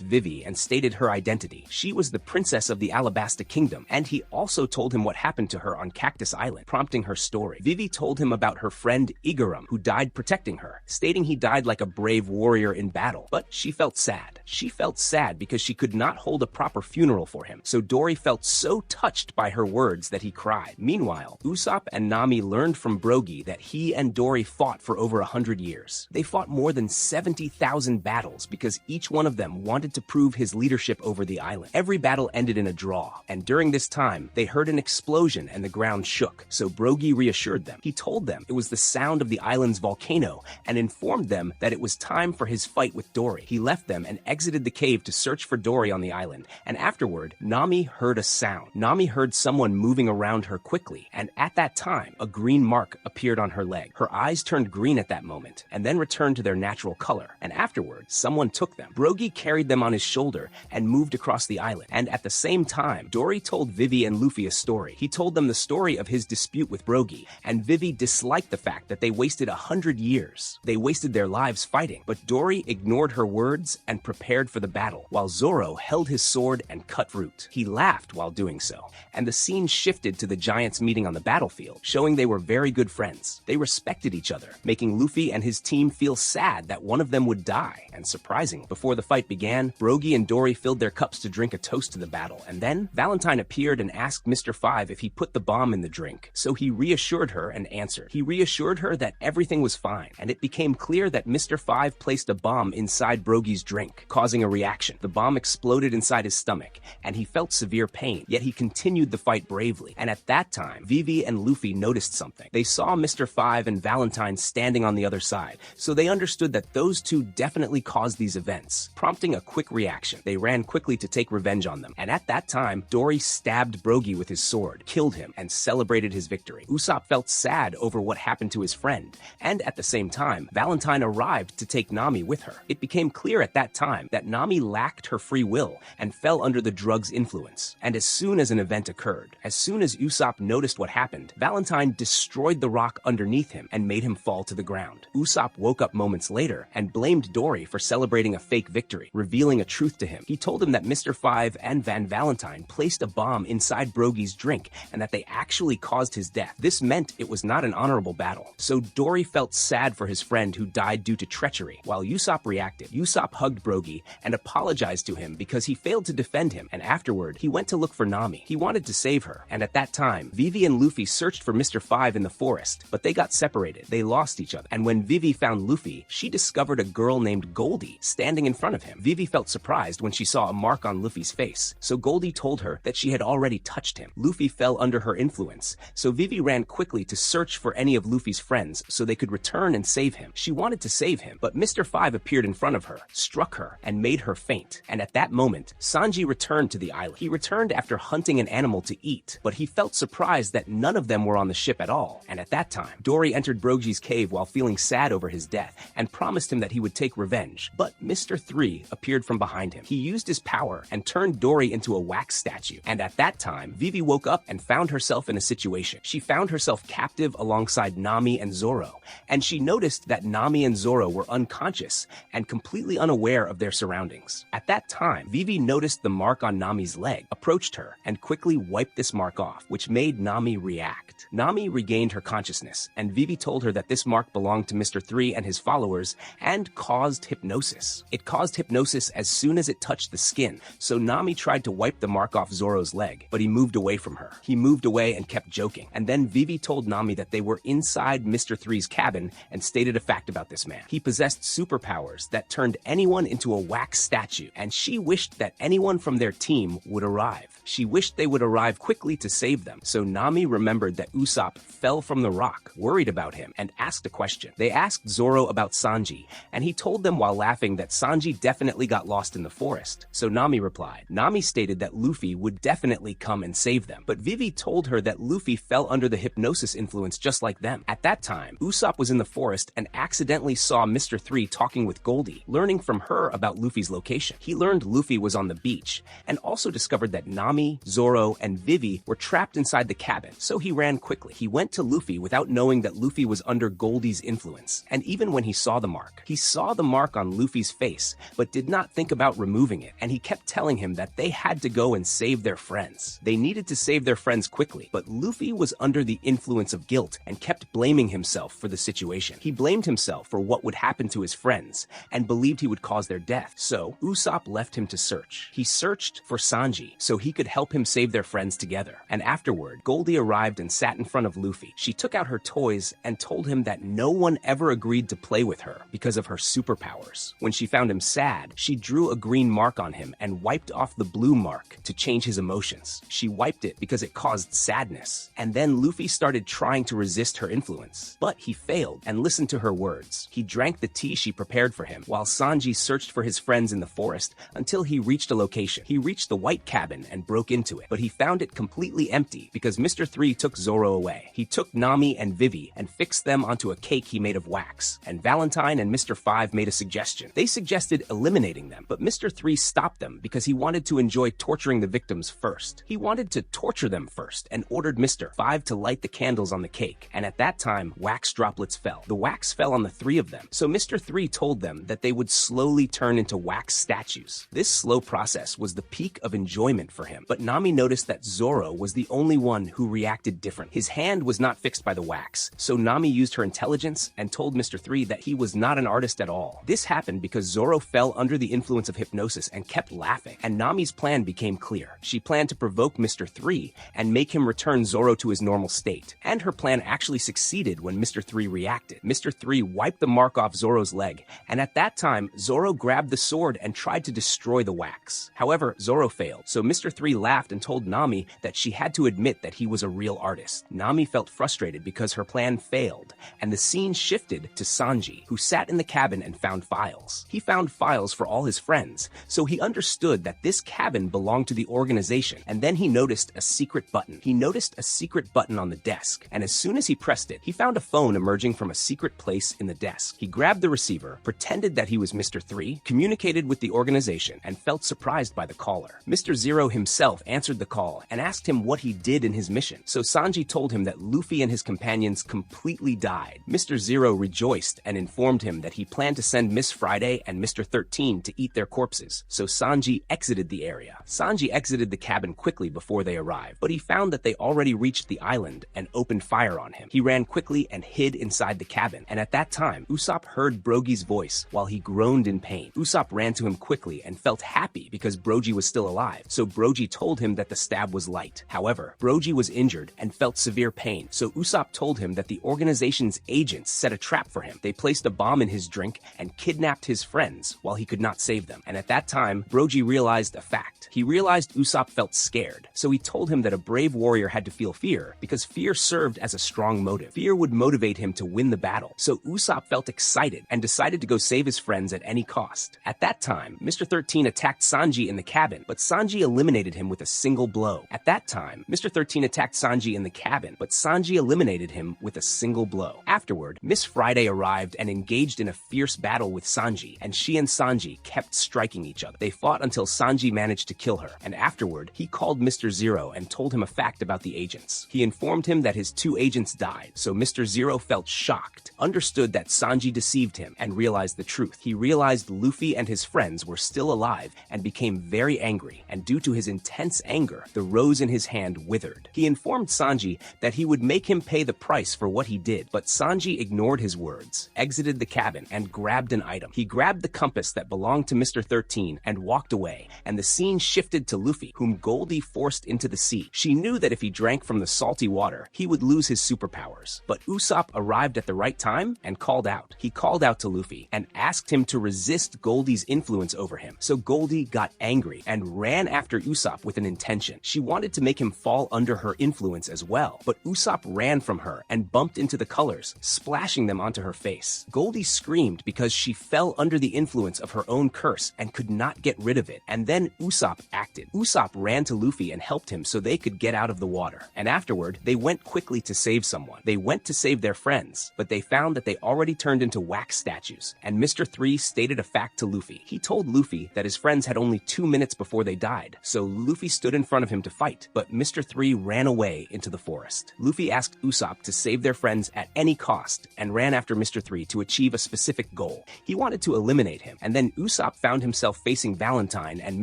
Vivi and stated her identity. She was the princess of the Alabasta Kingdom, and he also told him what happened to her on Cactus Island, prompting her story. Vivi told him about her friend Kdrama, who died protecting her, stating he died like a brave warrior in battle. But she felt sad. She felt sad because she could not hold a proper funeral for him, so Dory felt so touched by her words that he cried. Meanwhile, Usopp and Nami learned from Buggy that he and Dory fought for over 100 years. They fought more than 70,000 battles because each one of them wanted to prove his leadership over the island. Every battle ended in a draw, and during this time, they heard an explosion and the ground shook, so Buggy reassured them. He told them it was the sound of the island's volcano and informed them that it was time for his fight with Dory. He left them and exited the cave to search for Dory on the island, and afterward, Nami heard a sound. Nami heard someone moving around her quickly, and at that time, a green mark appeared on her leg. Her eyes turned green at that moment, and then returned to their natural color, and afterward, someone took them. Buggy carried them on his shoulder and moved across the island, and at the same time, Dory told Vivi and Luffy a story. He told them the story of his dispute with Buggy, and Vivi disliked the fact that they wasted 100 years. They wasted their lives fighting, but Dory ignored her words and prepared for the battle, while Zoro held his sword and cut fruit. He laughed while doing so, and the scene shifted to the giants meeting on the battlefield, showing they were very good friends. They respected each other, making Luffy and his team feel sad that one of them would die, and surprising. Before the fight began, Buggy and Dory filled their cups to drink a toast to the battle, and then Valentine appeared and asked Mr. Five if he put the bomb in the drink, so he reassured her and answered. He reassured her that everything was fine, and it became clear that Mr. Five placed a bomb inside Buggy's drink, causing a reaction. The bomb exploded inside his stomach, and he felt severe pain, yet he continued the fight bravely. And at that time, Vivi and Luffy noticed something. They saw Mr. Five and Valentine standing on the other side, so they understood that those two definitely caused these events, prompting a quick reaction. They ran quickly to take revenge on them, and at that time, Dory stabbed Buggy with his sword, killed him, and celebrated his victory. Usopp felt sad over what happened to his friend, and at the same time, Valentine arrived to take Nami with her. It became clear at that time that Nami lacked her free will and fell under the drug's influence. And as soon as an event occurred, as soon as Usopp noticed what happened, Valentine destroyed the rock underneath him and made him fall to the ground. Usopp woke up moments later and blamed Dory for celebrating a fake victory, revealing a truth to him. He told him that Mr. Five and Van Valentine placed a bomb inside Buggy's drink and that they actually caused his death. This meant it was not an honorable battle. So Dory felt sad for his friend who died due to treachery, while Usopp reacted. Usopp hugged Buggy and apologized to him because he failed to defend him, and afterward, he went to look for Nami. He wanted to save her, and at that time, Vivi and Luffy searched for Mr. Five in the forest, but they got separated. They lost each other, and when Vivi found Luffy, she discovered a girl named Goldie standing in front of him. Vivi felt surprised when she saw a mark on Luffy's face, so Goldie told her that she had already touched him. Luffy fell under her influence, so Vivi ran quickly to search for any of Luffy's friends so they could return and save him. She wanted to save him, but Mr. Five appeared in front of her, struck her, and made her faint. And at that moment, Sanji returned to the island. He returned after hunting an animal to eat, but he felt surprised that none of them were on the ship at all. And at that time, Dory entered Buggy's cave while feeling sad over his death and promised him that he would take revenge. But Mr. 3 appeared from behind him. He used his power and turned Dory into a wax statue. And at that time, Vivi woke up and found herself in a situation. She found herself captive alongside Nami and Zoro, and she noticed that Nami and Zoro were unconscious and completely unaware of their surroundings. At that time, Vivi noticed the mark on Nami's leg, approached her, and quickly wiped this mark off, which made Nami react. Nami regained her consciousness, and Vivi told her that this mark belonged to Mr. 3 and his followers and caused hypnosis. It caused hypnosis as soon as it touched the skin, so Nami tried to wipe the mark off Zoro's leg, but he moved away from her. He moved away and kept joking, and then Vivi told Nami that they were inside Mr. 3's cabin and stated a fact about this man. He possessed superpowers that turned anyone into a wax statue, and she wished that anyone from their team would arrive. She wished they would arrive quickly to save them, so Nami remembered that Usopp fell from the rock, worried about him, and asked a question. They asked Zoro about Sanji, and he told them while laughing that Sanji definitely got lost in the forest. So Nami replied. Nami stated that Luffy Luffy would definitely come and save them. But Vivi told her that Luffy fell under the hypnosis influence just like them. At that time, Usopp was in the forest and accidentally saw Mr. 3 talking with Goldie, learning from her about Luffy's location. He learned Luffy was on the beach, and also discovered that Nami, Zoro, and Vivi were trapped inside the cabin, so he ran quickly. He went to Luffy without knowing that Luffy was under Goldie's influence, and even when he saw the mark on Luffy's face, but did not think about removing it, and he kept telling him that they had to go and save their friends. They needed to save their friends quickly, but Luffy was under the influence of guilt and kept blaming himself for the situation. He blamed himself for what would happen to his friends, and believed he would cause their death. So, Usopp left him to search. He searched for Sanji, so he could help him save their friends together. And afterward, Goldie arrived and sat in front of Luffy. She took out her toys and told him that no one ever agreed to play with her because of her superpowers. When she found him sad, she drew a green mark on him and wiped off the blue mark to change his emotions. She wiped it because it caused sadness. And then Luffy started trying to resist her influence. But he failed and listened to her words. He drank the tea she prepared for him, while Sanji searched for his friends in the forest until he reached a location. He reached the white cabin and broke into it, but he found it completely empty because Mr. 3 took Zoro away. He took Nami and Vivi and fixed them onto a cake he made of wax. And Valentine and Mr. 5 made a suggestion. They suggested eliminating them, but Mr. 3 stopped them because he wanted to enjoy torturing the victims first. He wanted to torture them first and ordered Mr. 5 to light the candles on the cake, and at that time, wax droplets fell. The wax fell on the three of them, so Mr. 3 told them that they would slowly turn into wax statues. This slow process was the peak of enjoyment for him, but Nami noticed that Zoro was the only one who reacted different. His hand was not fixed by the wax, so Nami used her intelligence and told Mr. 3 that he was not an artist at all. This happened because Zoro fell under the influence of hypnosis and kept laughing, and Nami's plan became clear. She planned to provoke Mr. 3 and make him return Zoro to his normal state, and her plan actually succeeded when Mr. 3 reacted. Mr. 3 wiped the mark off Zoro's leg, and at that time, Zoro grabbed the sword and tried to destroy the wax. However, Zoro failed, so Mr. 3 laughed and told Nami that she had to admit that he was a real artist. Nami felt frustrated because her plan failed, and the scene shifted to Sanji, who sat in the cabin and found files. He found files for all his friends, so he understood that this cabin belonged to the organization, and then he noticed a secret button. He noticed a secret button on the desk, and as soon as he pressed it, he found a phone emerging from a secret place in the desk. He grabbed the receiver, pretended that he was Mr. 3, communicated with the organization, and felt surprised by the caller. Mr. Zero himself answered the call and asked him what he did in his mission, so Sanji told him that Luffy and his companions completely died. Mr. Zero rejoiced and informed him that he planned to send Miss Friday and Mr. 13 to eat their corpses, so Sanji exited the area. Sanji exited the cabin quickly before they arrived, but he found that they already reached the island and opened fire on him. He ran quickly and hid inside the cabin, and at that time, Usopp heard Brogy's voice while he groaned in pain. Usopp ran to him quickly and felt happy because Brogy was still alive, so Brogy told him that the stab was light. However, Brogy was injured and felt severe pain, so Usopp told him that the organization's agents set a trap for him. They placed a bomb in his drink and kidnapped his friends while he could not save them. And at that time, Brogy realized a fact. He realized Usopp felt scared, so he told him that a brave warrior had to feel fear because fear served as a strong motive. Fear would motivate him to win the battle, so Usopp felt excited and decided to go save his friends at any cost. At that time, Mr. 13 attacked Sanji in the cabin, but Sanji eliminated him with a single blow. At that time, Mr. 13 attacked Sanji in the cabin, but Sanji eliminated him with a single blow. Afterward, Miss Friday arrived and engaged in a fierce battle with Sanji, and she and Sanji kept striking each other. They fought until Sanji managed to kill her, and afterward, he called Mr. Zero and told him a fact about the agents. He informed him that his two agents died, so Mr. Zero felt shocked, understood that Sanji deceived him, and realized the truth. He realized Luffy and his friends were still alive and became very angry, and due to his intense anger, the rose in his hand withered. He informed Sanji that he would make him pay the price for what he did, but Sanji ignored his words, exited the cabin, and grabbed an item. He grabbed the compass that belonged to Mr. 13 and walked away, and the scene shifted to Luffy, whom Goldie forced into the sea. She knew that if he drank from the salty water, he would lose his superpowers, but Usopp arrived at the right time and called out. He called out to Luffy and asked him to resist Goldie's influence over him, so Goldie got angry and ran after Usopp with an intention. She wanted to make him fall under her influence as well, but Usopp ran from her and bumped into the colors, splashing them onto her face. Goldie screamed because she fell under the influence of her own curse and could not get rid of it, and then Usopp acted. Usopp ran to Luffy and helped him so they could get out of the water. And afterward, they went quickly to save someone. They went to save their friends, but they found that they already turned into wax statues. And Mr. 3 stated a fact to Luffy. He told Luffy that his friends had only 2 minutes before they died, so Luffy stood in front of him to fight, but Mr. 3 ran away into the forest. Luffy asked Usopp to save their friends at any cost and ran after Mr. 3 to achieve a specific goal. He wanted to eliminate him, and then Usopp found himself facing Valentine and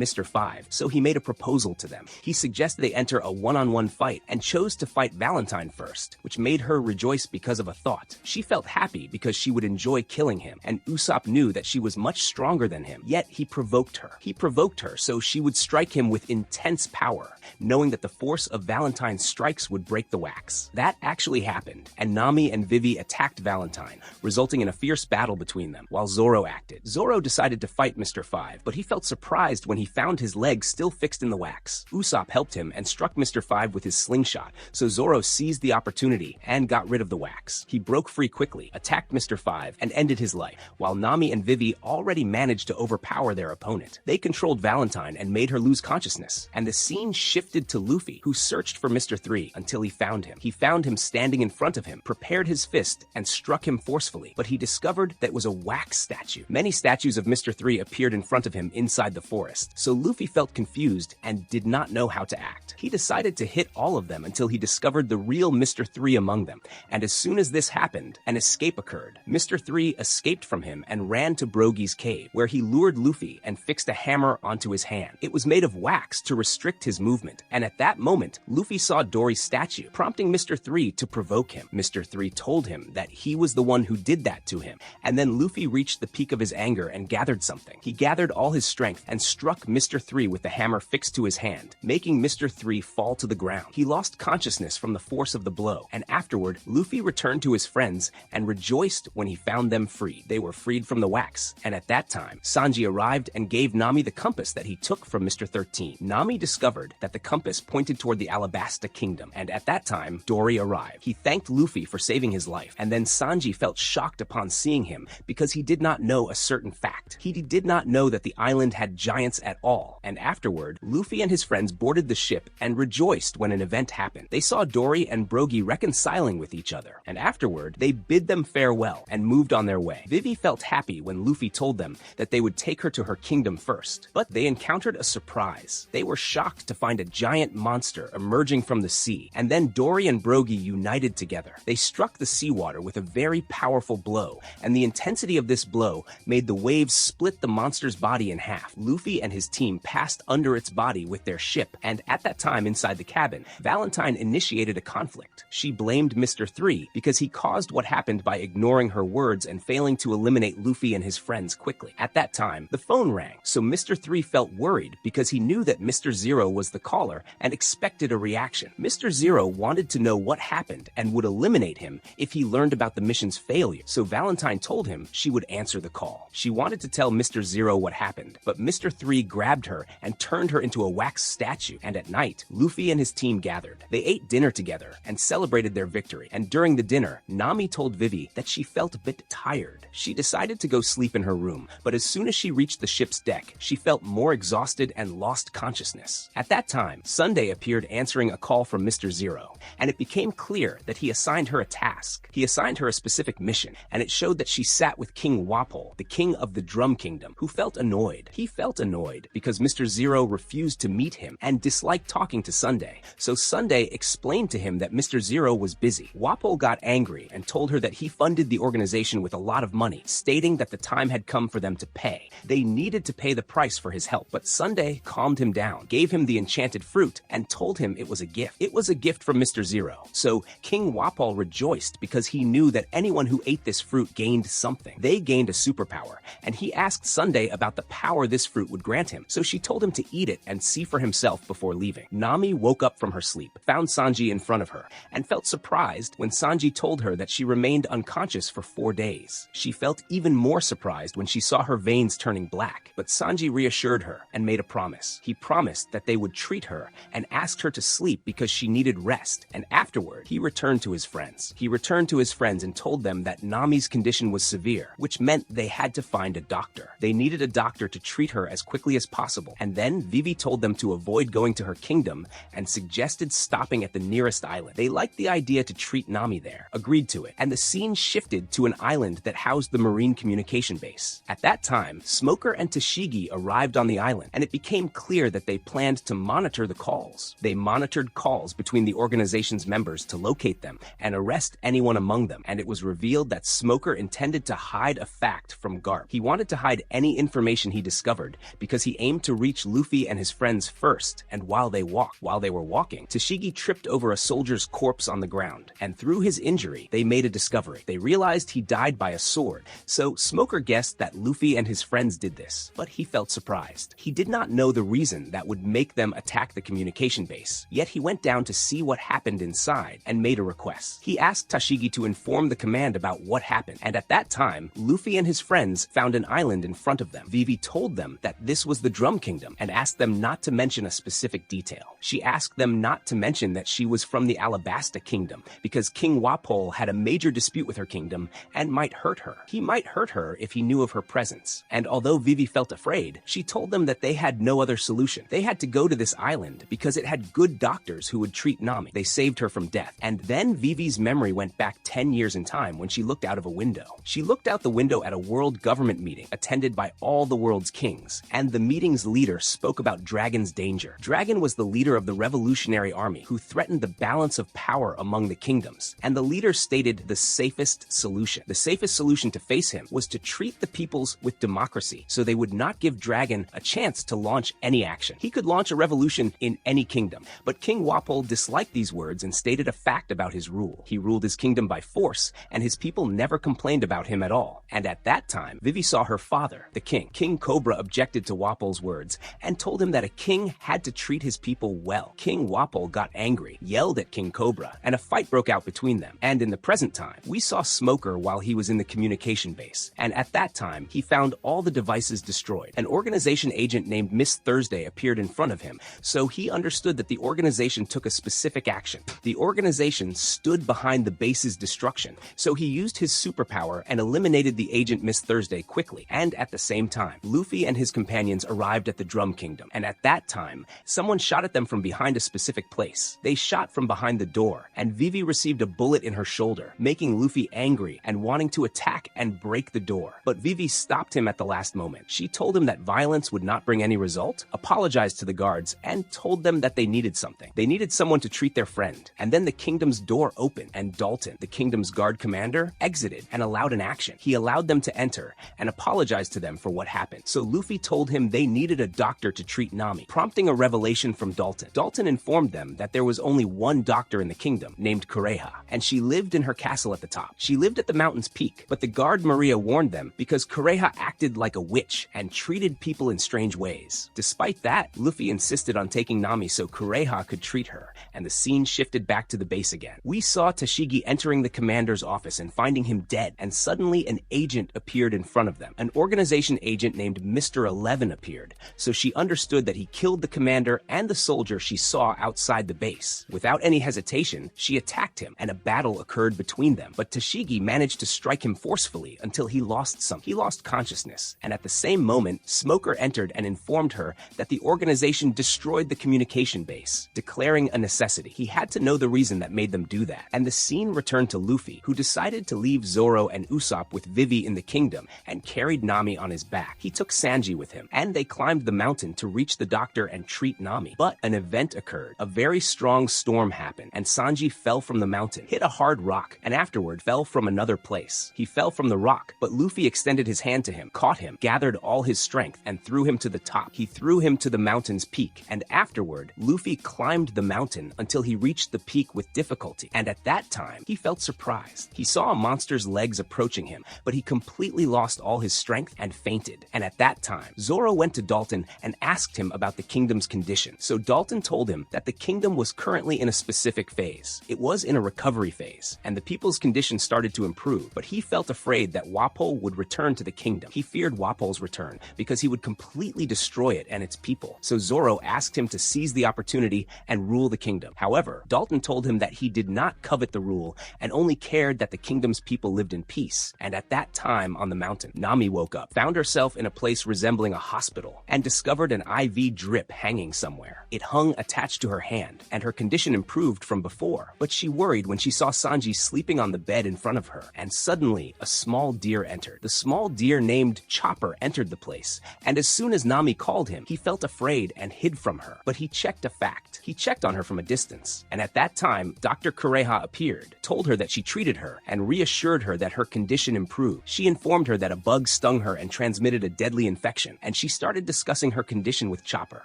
Mr. 5, so he made a proposal to them. He suggested they enter a one-on-one fight and chose to fight Valentine first, which made her rejoice because of a thought. She felt happy because she would enjoy killing him, and Usopp knew that she was much stronger than him, yet he provoked her. He provoked her so she would strike him with intense power, knowing that the force of Valentine's strikes would break the wax. That actually happened, and Nami and Vivi attacked Valentine, resulting in a fierce battle between them, while Zoro acted. Zoro decided to fight Mr. 5, but he felt surprised when he found his leg still fixed in the wax. Usopp helped him and struck Mr. 5 with his slingshot, so Zoro seized the opportunity and got rid of the wax. He broke free quickly, attacked Mr. 5, and ended his life, while Nami and Vivi already managed to overpower their opponent. They controlled Valentine and made her lose consciousness, and the scene shifted to Luffy, who searched for Mr. 3 until he found him. He found him standing in front of him, prepared his fist, and struck him forcefully, but he discovered that it was a wax statue. Many statues of Mr. 3 appeared in front of him inside the forest, so Luffy felt confused and did not know how to act. He decided to hit all of them until he discovered the real Mr. 3 among them, and as soon as this happened, an escape occurred. Mr. 3 escaped from him and ran to Brogy's cave, where he lured Luffy and fixed a hammer onto his hand. It was made of wax to restrict his movement, and at that moment, Luffy saw Dory's statue, prompting Mr. 3 to provoke him. Mr. 3 told him that he was the one who did that to him, and then Luffy reached the peak of his anger and gathered something. He gathered all his strength and struck Mr. 3 with the hammer fixed to his hand, making Mr. 3 fall to the ground. He lost consciousness from the force of the blow, and afterward, Luffy returned to his friends and rejoiced when he found them free. They were freed from the wax, and at that time, Sanji arrived and gave Nami the compass that he took from Mr. 13. Nami discovered that the compass pointed toward the Alabasta Kingdom, and at that time, Dory arrived. He thanked Luffy for saving his life, and then Sanji felt shocked upon seeing him because he did not know a certain fact. He did not know that the island had giants at all, and afterward, Luffy and his friends boarded the ship and rejoiced when an event happened. They saw Dory and Brogy reconciling with each other, and afterward, they bid them farewell and moved on their way. Vivi felt happy when Luffy told them that they would take her to her kingdom first, but they encountered a surprise. They were shocked to find a giant monster emerging from the sea, and then Dory and Brogy united together. They struck the seawater with a very powerful blow, and the intensity of this blow made the waves split the monster's body in half. Luffy and his team passed under its body with their ship, and at that time inside the cabin, Valentine initiated a conflict. She blamed Mr. 3 because he caused what happened by ignoring her words and failing to eliminate Luffy and his friends quickly. At that time, the phone rang, so Mr. 3 felt worried because he knew that Mr. 0 was the caller and expected a reaction. Mr. 0 wanted to know what happened and would eliminate him if he learned about the mission's failure, so Valentine told him she would answer the call. She wanted to tell Mr. 0 what happened, but Mr. 3 grabbed her and turned her into a wax statue, and at night, Luffy and his team gathered. They ate dinner together and celebrated their victory, and during the dinner, Nami told Vivi that she felt a bit tired. She decided to go sleep in her room, but as soon as she reached the ship's deck, she felt more exhausted and lost consciousness. At that time, Sunday appeared answering a call from Mr. 0, and it became clear that he assigned her a task. He assigned her a specific mission, and it showed that she sat with King Wapol, the king of the Drum Kingdom, who felt annoyed. He felt annoyed because Mr. 0 refused to meet him and disliked talking to Sunday, so Sunday explained to him that Mr. 0 was busy. Wapol got angry and told her that he funded the organization with a lot of money, stating that the time had come for them to pay. They needed to pay the price for his help, but Sunday calmed him down, gave him the enchanted fruit, and told him it was a gift. It was a gift from Mr. 0, so King Wapol rejoiced because he knew that anyone who ate this fruit gained something. They gained a superpower, and he asked Sunday about the power this fruit would grant him, so she told him to eat it and see for himself before leaving. Nami woke up from her sleep, found Sanji in front of her, and felt surprised when Sanji told her that she remained unconscious for 4 days. She felt even more surprised when she saw her veins turning black, but Sanji reassured her and made a promise. He promised that they would treat her and asked her to sleep because she needed rest, and afterward, he returned to his friends. He returned to his friends and told them that Nami's condition was severe, which meant they had to find a doctor. They needed a doctor to treat her as quickly as possible, and then Vivi told them to avoid going to her kingdom and suggested stopping at the nearest island. They liked the idea to treat Nami there, agreed to it, and the scene shifted to an island that housed the Marine communication base. At that time, Smoker and Tashigi arrived on the island, and it became clear that they planned to monitor the calls. They monitored calls between the organization's members to locate them and arrest anyone among them, and it was revealed that Smoker intended to hide a fact from Garp. He wanted to hide any information he discovered because he aimed to reach Luffy and his friends first, and while they were walking, Tashigi tripped over a soldier's corpse on the ground, and through his injury, they made a discovery. They realized he died by a sword, so Smoker guessed that Luffy and his friends did this, but he felt surprised. He did not know the reason that would make them attack the communication base, yet he went down to see what happened inside and made a request. He asked Tashigi to inform the command about what happened, and at that time, Luffy and his friends found an island in front of them. Vivi told them that this was the Drum Kingdom and asked them not to mention a specific detail. She asked them not to mention that she was from the Alabasta Kingdom because King Wapol had a major dispute with her kingdom and might hurt her. He might hurt her if he knew of her presence. And although Vivi felt afraid, she told them that they had no other solution. They had to go to this island because it had good doctors who would treat Nami. They saved her from death. And then Vivi's memory went back 10 years in time when she looked out of a window. She looked out the window at a world government meeting attended by all the world's kings, and the meeting's leader spoke about Dragon's danger. Dragon was the leader of the revolutionary army who threatened the balance of power among the kingdoms, and the leader stated the safest solution. The safest solution to face him was to treat the peoples with democracy so they would not give Dragon a chance to launch any action. He could launch a revolution in any kingdom, but King Wapol disliked these words and stated a fact about his rule. He ruled his kingdom by force, and his people never complained about him at all. And at that time, Vivi saw her father, the king. King Cobra objected to Wapol's words and told him that a king had to treat his people well. King Wapol got angry, yelled at King Cobra, and a fight broke out between them. And in the present time, we saw Smoker while he was in the communication base, and at that time, he found all the devices destroyed. An organization agent named Miss Thursday appeared in front of him, so he understood that the organization took a specific action. The organization stood behind the base's destruction, so he used his superpower and eliminated the agent Miss Thursday quickly. And at the same time, Luffy and his companions arrived at the Drum Kingdom, and at that time, someone shot at them from behind a specific place. They shot from behind the door, and Vivi received a bullet in her shoulder, making Luffy angry and wanting to attack and break the door. But Vivi stopped him at the last moment. She told him that violence would not bring any result, apologized to the guards, and told them that they needed something. They needed someone to treat their friend. And then the kingdom's door opened, and Dalton, the kingdom's guard commander, exited and allowed an action. He allowed them to enter and apologized to them for what happened. So Luffy told him they needed a doctor to treat Nami, prompting a revelation from Dalton. Dalton informed them that there was only one doctor in the kingdom, named Kureha, and she lived in her castle at the top. She lived at the mountain's peak, but the guard Maria warned them because Kureha acted like a witch and treated people in strange ways. Despite that, Luffy insisted on taking Nami so Kureha could treat her, and the scene shifted back to the base again. We saw Tashigi entering the commander's office and finding him dead, and suddenly an agent appeared in front of them. An organization agent named Mr. 11 appeared, so she understood that he killed the commander and the soldier she saw outside the base. Without any hesitation, she attacked him, and a battle occurred between them, but Tashigi managed to strike him forcefully until he lost consciousness, and at the same moment, Smoker entered and informed her that the organization destroyed the communication base, declaring a necessity. He had to know the reason that made them do that, and the scene returned to Luffy, who decided to leave Zoro and Usopp with Vivi in the kingdom and carried Nami on his back. He took Sanji with him, and they climbed the mountain to reach the doctor and treat Nami. But an event occurred. A very strong storm happened, and Sanji fell from the mountain, hit a hard rock, and afterward fell from another place. He fell from the rock, but Luffy extended his hand to him, caught him, gathered all his strength, and threw him to the top. He threw him to the mountain's peak, and afterward, Luffy climbed the mountain until he reached the peak with difficulty, and at that time, he felt surprised. He saw a monster's legs approaching him, but he completely lost all his strength and fainted. And at that time, Zoro went to Dalton and asked him about the kingdom's condition. So Dalton told him that the kingdom was currently in a specific phase. It was in a recovery phase, and the people's condition started to improve, but he felt afraid that Wapol would return to the kingdom. He feared Wapol's return because he would completely destroy it and its people. So Zoro asked him to seize the opportunity and rule the kingdom. However, Dalton told him that he did not covet the rule and only cared that the kingdom's people lived in peace. And at that time on the mountain, Nami woke up, found herself in a place resembling a hospital, and discovered an an IV drip hanging somewhere. It hung attached to her hand, and her condition improved from before. But she worried when she saw Sanji sleeping on the bed in front of her, and suddenly a small deer entered. The small deer named Chopper entered the place, and as soon as Nami called him, he felt afraid and hid from her. But he checked a fact. He checked on her from a distance, and at that time, Dr. Kureha appeared, told her that she treated her, and reassured her that her condition improved. She informed her that a bug stung her and transmitted a deadly infection, and she started discussing her condition with Chopper.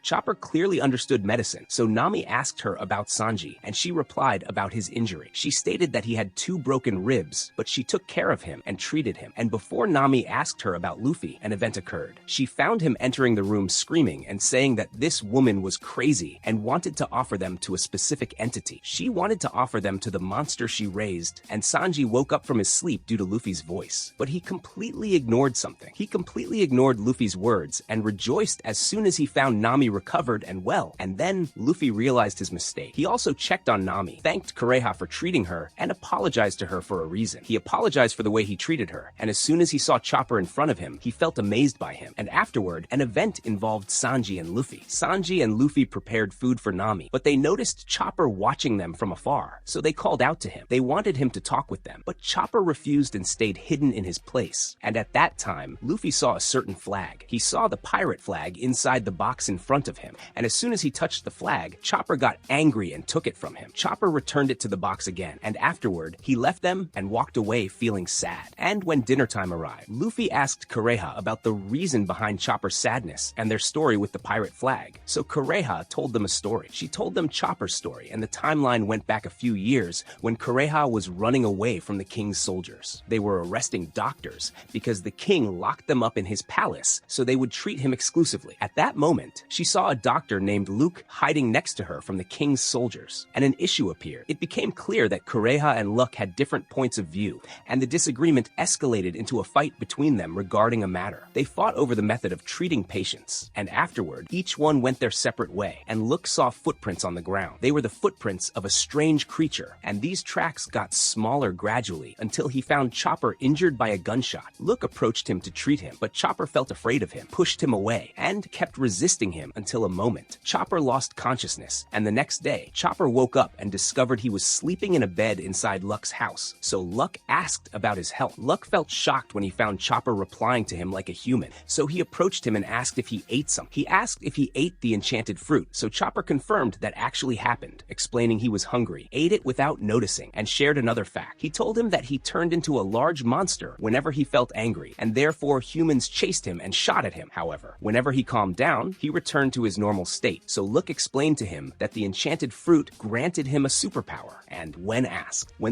Chopper clearly understood medicine, so Nami asked her about Sanji, and she replied about his injury. She stated that he had 2 broken ribs, but she took care of him and treated him. And before Nami asked her about Luffy, an event occurred. She found him entering the room screaming and saying that this woman was crazy and wanted to offer them to a specific entity. She wanted to offer them to the monster she raised, and Sanji woke up from his sleep due to Luffy's voice. But he completely ignored something. He completely ignored Luffy's words and rejoiced as soon as he found Nami recovered and well. And then Luffy realized his mistake. He also checked on Nami, thanked Kureha for treating her, and apologized to her for a reason. He apologized for the way he treated her, and as soon as he saw Chopper in front of him, he felt amazed by him. And afterward, an event involved Sanji and Luffy. Sanji and Luffy prepared food for Nami, but they noticed Chopper watching them from afar, so they called out to him. They wanted him to talk with them, but Chopper refused and stayed hidden in his place. And at that time, Luffy saw a certain flag. He saw the pirate flag inside the box in front of him, and as soon as he touched the flag, Chopper got angry and took it from him. Chopper returned it to the box again, and afterward, he left them and walked away feeling sad. And when dinner time arrived, Luffy asked Kureha about the reason behind Chopper's sadness and their story with the pirate flag. So Kureha told them a story. She told them Chopper's story, and the timeline went back a few years when Kureha was running away from the king's soldiers. They were arresting doctors because the king locked them up in his palace so they would treat him exclusively. At that moment, she saw a doctor named Luke hiding next to her from the king's soldiers, and an issue appeared. It became clear that Kureha and Luck had different points of view, and the disagreement escalated into a fight between them regarding a matter. They fought over the method of treating patients, and afterward, each one went their separate way, and Luke saw footprints on the ground. They were the footprints of a strange creature, and these tracks got smaller gradually until he found Chopper injured by a gunshot. Luke approached him to treat him, but Chopper felt afraid of him, pushed him away, and kept resisting him until a moment. Chopper lost consciousness, and the next day, Chopper woke up and discovered he was sleeping in a bed inside Luck's house. So Luck asked about his health. Luck felt shocked when he found Chopper replying to him like a human, so he approached him and asked if he ate some. He asked if he ate the enchanted fruit, so Chopper confirmed that actually happened, explaining he was hungry, ate it without noticing, and shared another fact. He told him that he turned into a large monster whenever he felt angry, and therefore humans chased him and shot at him. However, whenever he calmed down, he returned to his normal state. So Luck explained to him that the enchanted fruit granted him a superpower, and when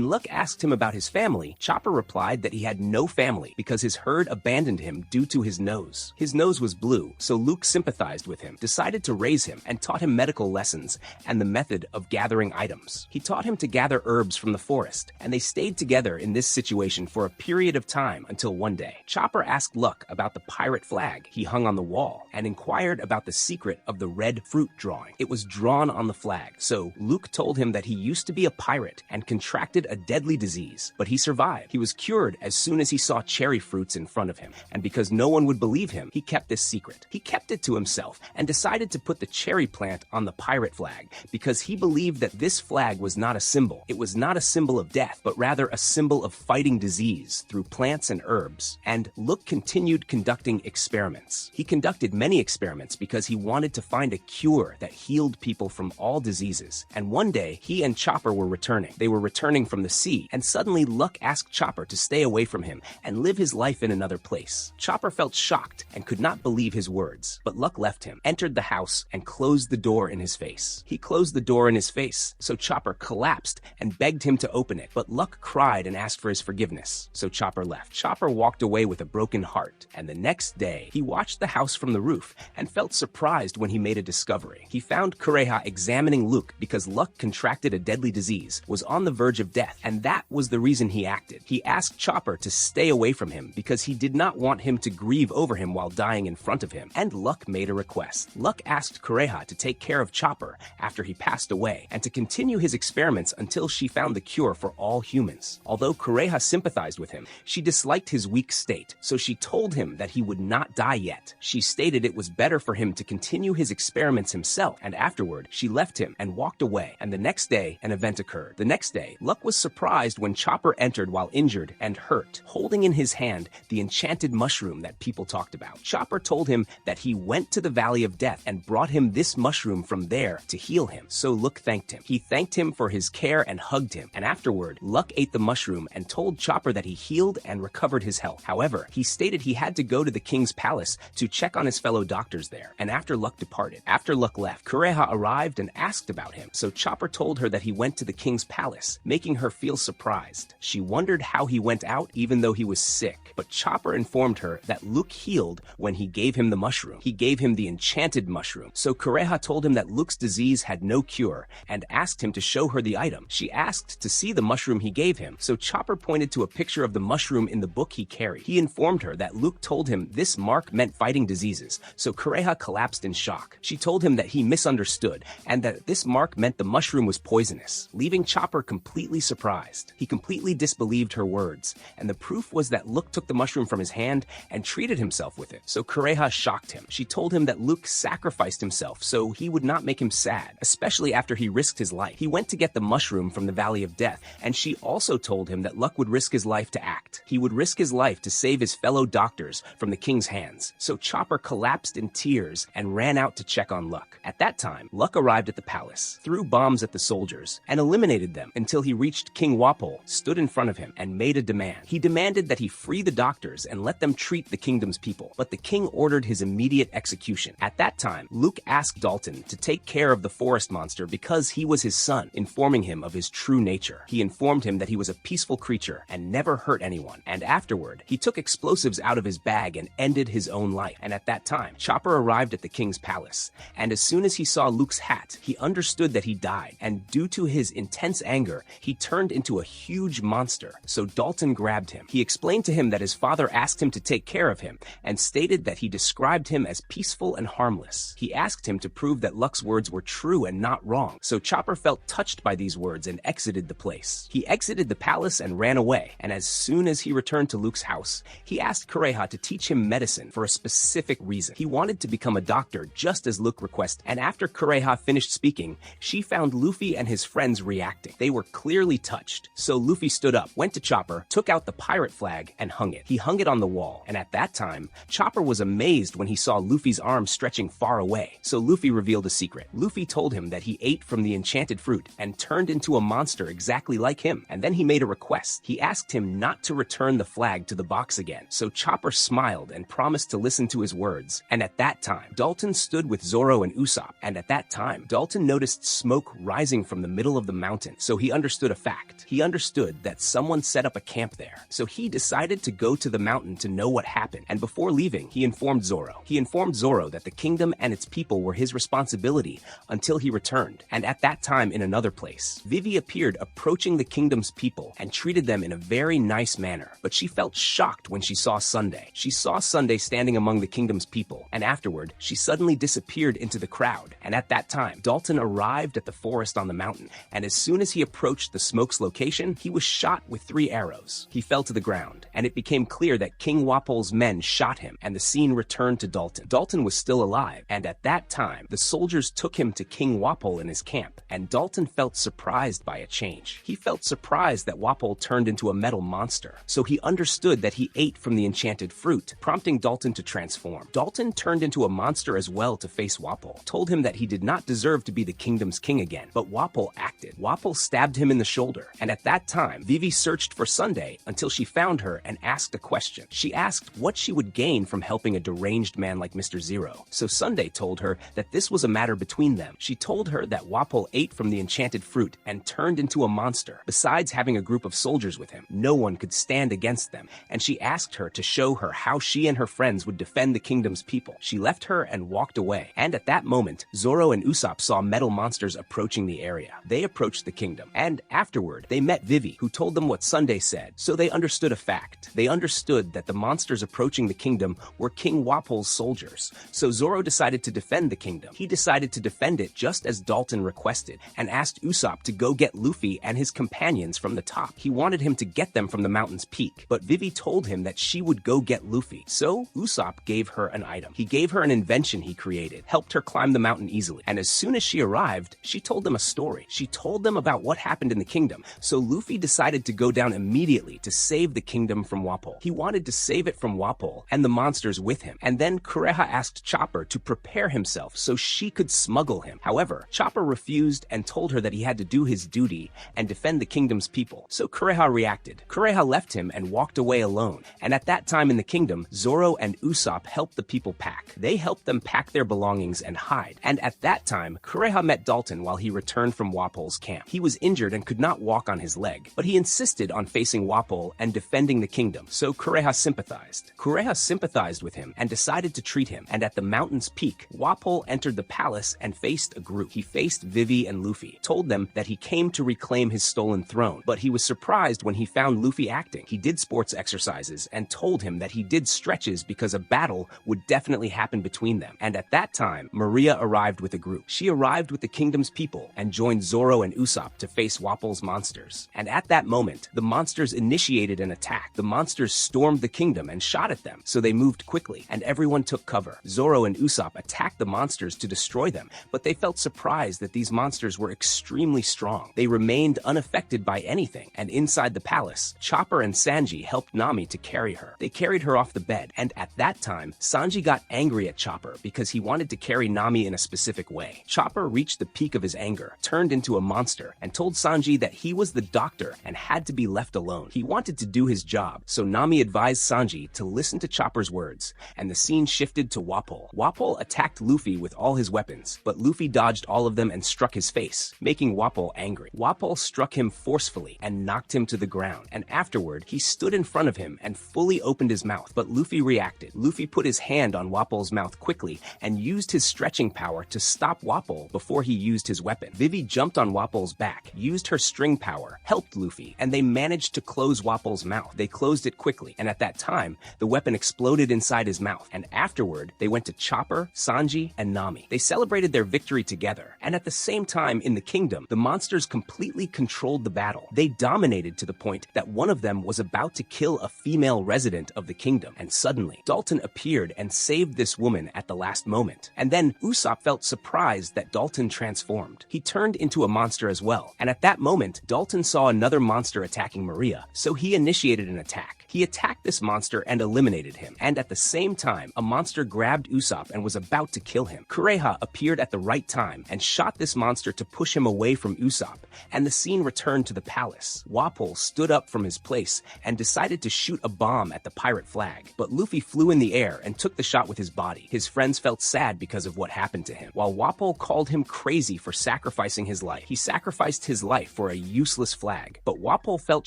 Luck asked him about his family, Chopper replied that he had no family because his herd abandoned him due to his nose. His nose was blue, so Luke sympathized with him, decided to raise him, and taught him medical lessons and the method of gathering items. He taught him to gather herbs from the forest, and they stayed together in this situation for a period of time until one day, Chopper asked Luck about the pirate flag he hung on the wall and inquired about the secret of the red fruit drawing. It was drawn on the flag, so Luke told him that he used to be a pirate and contracted a deadly disease, but he survived. He was cured as soon as he saw cherry fruits in front of him, and because no one would believe him, he kept this secret. He kept it to himself and decided to put the cherry plant on the pirate flag because he believed that this flag was not a symbol. It was not a symbol of death, but rather a symbol of fighting disease through plants and herbs. And Luke continued conducting experiments. He conducted many experiments because he wanted to find a cure that healed people from all diseases. And one day, he and Chopper were returning. They were returning from the sea, and suddenly Luck asked Chopper to stay away from him and live his life in another place. Chopper felt shocked and could not believe his words, but Luck left him, entered the house, and closed the door in his face. He closed the door in his face, so Chopper collapsed and begged him to open it, but Luck cried and asked for his forgiveness, so Chopper left. Chopper walked away with a broken heart, and the next day, he watched the house from the roof and felt surprised when he made a discovery. He found Kureha examining Luke because Luck contracted a deadly disease, was on the verge of death, and that was the reason he acted. He asked Chopper to stay away from him because he did not want him to grieve over him while dying in front of him, and Luck made a request. Luck asked Kureha to take care of Chopper after he passed away and to continue his experiments until she found the cure for all humans. Although Kureha sympathized with him, she disliked his weak state, so she told him that he would not die yet. She stated it was better better for him to continue his experiments himself, and afterward, she left him and walked away, and the next day, an event occurred. The next day, Luck was surprised when Chopper entered while injured and hurt, holding in his hand the enchanted mushroom that people talked about. Chopper told him that he went to the Valley of Death and brought him this mushroom from there to heal him, so Luck thanked him. He thanked him for his care and hugged him, and afterward, Luck ate the mushroom and told Chopper that he healed and recovered his health. However, he stated he had to go to the king's palace to check on his fellow doctors there, and after Luck departed. After Luck left, Kureha arrived and asked about him, so Chopper told her that he went to the king's palace, making her feel surprised. She wondered how he went out even though he was sick, but Chopper informed her that Luke healed when he gave him the mushroom. He gave him the enchanted mushroom, so Kureha told him that Luke's disease had no cure and asked him to show her the item. She asked to see the mushroom he gave him, so Chopper pointed to a picture of the mushroom in the book he carried. He informed her that Luke told him this mark meant fighting diseases, so Kureha collapsed in shock. She told him that he misunderstood and that this mark meant the mushroom was poisonous, leaving Chopper completely surprised. He completely disbelieved her words, and the proof was that Luke took the mushroom from his hand and treated himself with it, so Kureha shocked him. She told him that Luke sacrificed himself so he would not make him sad, especially after he risked his life. He went to get the mushroom from the Valley of Death, and she also told him that Luck would risk his life to act. He would risk his life to save his fellow doctors from the king's hands, so Chopper collapsed in tears and ran out to check on Luck. At that time, Luck arrived at the palace, threw bombs at the soldiers, and eliminated them until he reached King Wapol, stood in front of him, and made a demand. He demanded that he free the doctors and let them treat the kingdom's people, but the king ordered his immediate execution. At that time, Luke asked Dalton to take care of the forest monster because he was his son, informing him of his true nature. He informed him that he was a peaceful creature and never hurt anyone, and afterward, he took explosives out of his bag and ended his own life. And at that time, Chopper arrived at the king's palace, and as soon as he saw Luke's hat, he understood that he died, and due to his intense anger, he turned into a huge monster, so Dalton grabbed him. He explained to him that his father asked him to take care of him, and stated that he described him as peaceful and harmless. He asked him to prove that Luck's words were true and not wrong, so Chopper felt touched by these words and exited the place. He exited the palace and ran away, and as soon as he returned to Luke's house, he asked Kureha to teach him medicine for a specific reason. He wanted to become a doctor just as Luke requested, and after Kureha finished speaking, she found Luffy and his friends reacting. They were clearly touched, so Luffy stood up, went to Chopper, took out the pirate flag, and hung it. He hung it on the wall, and at that time, Chopper was amazed when he saw Luffy's arm stretching far away, so Luffy revealed a secret. Luffy told him that he ate from the enchanted fruit and turned into a monster exactly like him, and then he made a request. He asked him not to return the flag to the box again, so Chopper smiled and promised to listen to his words. And at that time, Dalton stood with Zoro and Usopp, and at that time, Dalton noticed smoke rising from the middle of the mountain, so he understood a fact. He understood that someone set up a camp there, so he decided to go to the mountain to know what happened, and before leaving, he informed Zoro. He informed Zoro that the kingdom and its people were his responsibility until he returned, and at that time in another place, Vivi appeared approaching the kingdom's people and treated them in a very nice manner, but she felt shocked when she saw Sunday. She saw Sunday standing among the kingdom's people, and afterward, she suddenly disappeared into the crowd, and at that time, Dalton arrived at the forest on the mountain, and as soon as he approached the smoke's location, he was shot with 3 arrows. He fell to the ground, and it became clear that King Wapol's men shot him, and the scene returned to Dalton. Dalton was still alive, and at that time, the soldiers took him to King Wapol in his camp, and Dalton felt surprised by a change. He felt surprised that Wapol turned into a metal monster, so he understood that he ate from the enchanted fruit, prompting Dalton to transform. Dalton turned into a monster as well to face Wapol, told him that he did not deserve to be the kingdom's king again, but Wapol acted. Wapol stabbed him in the shoulder, and at that time, Vivi searched for Sunday until she found her and asked a question. She asked what she would gain from helping a deranged man like Mr. Zero, so Sunday told her that this was a matter between them. She told her that Wapol ate from the enchanted fruit and turned into a monster. Besides having a group of soldiers with him, no one could stand against them, and she asked her to show her how she and her friends would defend the kingdom's people. She left her and walked away, and at that moment, Zoro and Usopp saw metal monsters approaching the area. They approached the kingdom, and afterward, they met Vivi, who told them what Sunday said, so they understood a fact. They understood that the monsters approaching the kingdom were King Wapol's soldiers, so Zoro decided to defend the kingdom. He decided to defend it just as Dalton requested, and asked Usopp to go get Luffy and his companions from the top. He wanted him to get them from the mountain's peak, but Vivi told him that she would go get Luffy, so Usopp gave her an item. He gave gave her an invention he created, helped her climb the mountain easily. And as soon as she arrived, she told them a story. She told them about what happened in the kingdom, so Luffy decided to go down immediately to save the kingdom from Wapol. He wanted to save it from Wapol and the monsters with him, and then Kureha asked Chopper to prepare himself so she could smuggle him. However, Chopper refused and told her that he had to do his duty and defend the kingdom's people, so Kureha reacted. Kureha left him and walked away alone, and at that time in the kingdom, Zoro and Usopp helped the people pack. They helped them pack their belongings and hide, and at that time, Kureha met Dalton while he returned from Wapol's camp. He was injured and could not walk on his leg, but he insisted on facing Wapol and defending the kingdom, so Kureha sympathized. Kureha sympathized with him and decided to treat him, and at the mountain's peak, Wapol entered the palace and faced a group. He faced Vivi and Luffy, told them that he came to reclaim his stolen throne, but he was surprised when he found Luffy acting. He did sports exercises and told him that he did stretches because a battle would definitely happen between them. And at that time, Maria arrived with a group. She arrived with the kingdom's people and joined Zoro and Usopp to face Wapol's monsters. And at that moment, the monsters initiated an attack. The monsters stormed the kingdom and shot at them, so they moved quickly, and everyone took cover. Zoro and Usopp attacked the monsters to destroy them, but they felt surprised that these monsters were extremely strong. They remained unaffected by anything, and inside the palace, Chopper and Sanji helped Nami to carry her. They carried her off the bed, and at that time, Sanji got angry at Chopper because he wanted to carry Nami in a specific way. Chopper reached the peak of his anger, turned into a monster, and told Sanji that he was the doctor and had to be left alone. He wanted to do his job, so Nami advised Sanji to listen to Chopper's words, and the scene shifted to Wapol. Wapol attacked Luffy with all his weapons, but Luffy dodged all of them and struck his face, making Wapol angry. Wapol struck him forcefully and knocked him to the ground, and afterward, he stood in front of him and fully opened his mouth, but Luffy reacted. Luffy put his hand on Wapol's mouth quickly and used his stretching power to stop Wapol before he used his weapon. Vivi jumped on Wapol's back, used her string power, helped Luffy, and they managed to close Wapol's mouth. They closed it quickly, and at that time, the weapon exploded inside his mouth, and afterward, they went to Chopper, Sanji, and Nami. They celebrated their victory together, and at the same time in the kingdom, the monsters completely controlled the battle. They dominated to the point that one of them was about to kill a female resident of the kingdom, and suddenly, Dalton appeared and saved this woman at the last moment. And then Usopp felt surprised that Dalton transformed. He turned into a monster as well, and at that moment, Dalton saw another monster attacking Maria, so he initiated an attack. He attacked this monster and eliminated him, and at the same time, a monster grabbed Usopp and was about to kill him. Kureha appeared at the right time and shot this monster to push him away from Usopp, and the scene returned to the palace. Wapol stood up from his place and decided to shoot a bomb at the pirate flag, but Luffy flew in the air and took the shot with his body. His friends felt sad because of what happened to him, while Wapol called him crazy for sacrificing his life. He sacrificed his life for a useless flag, but Wapol felt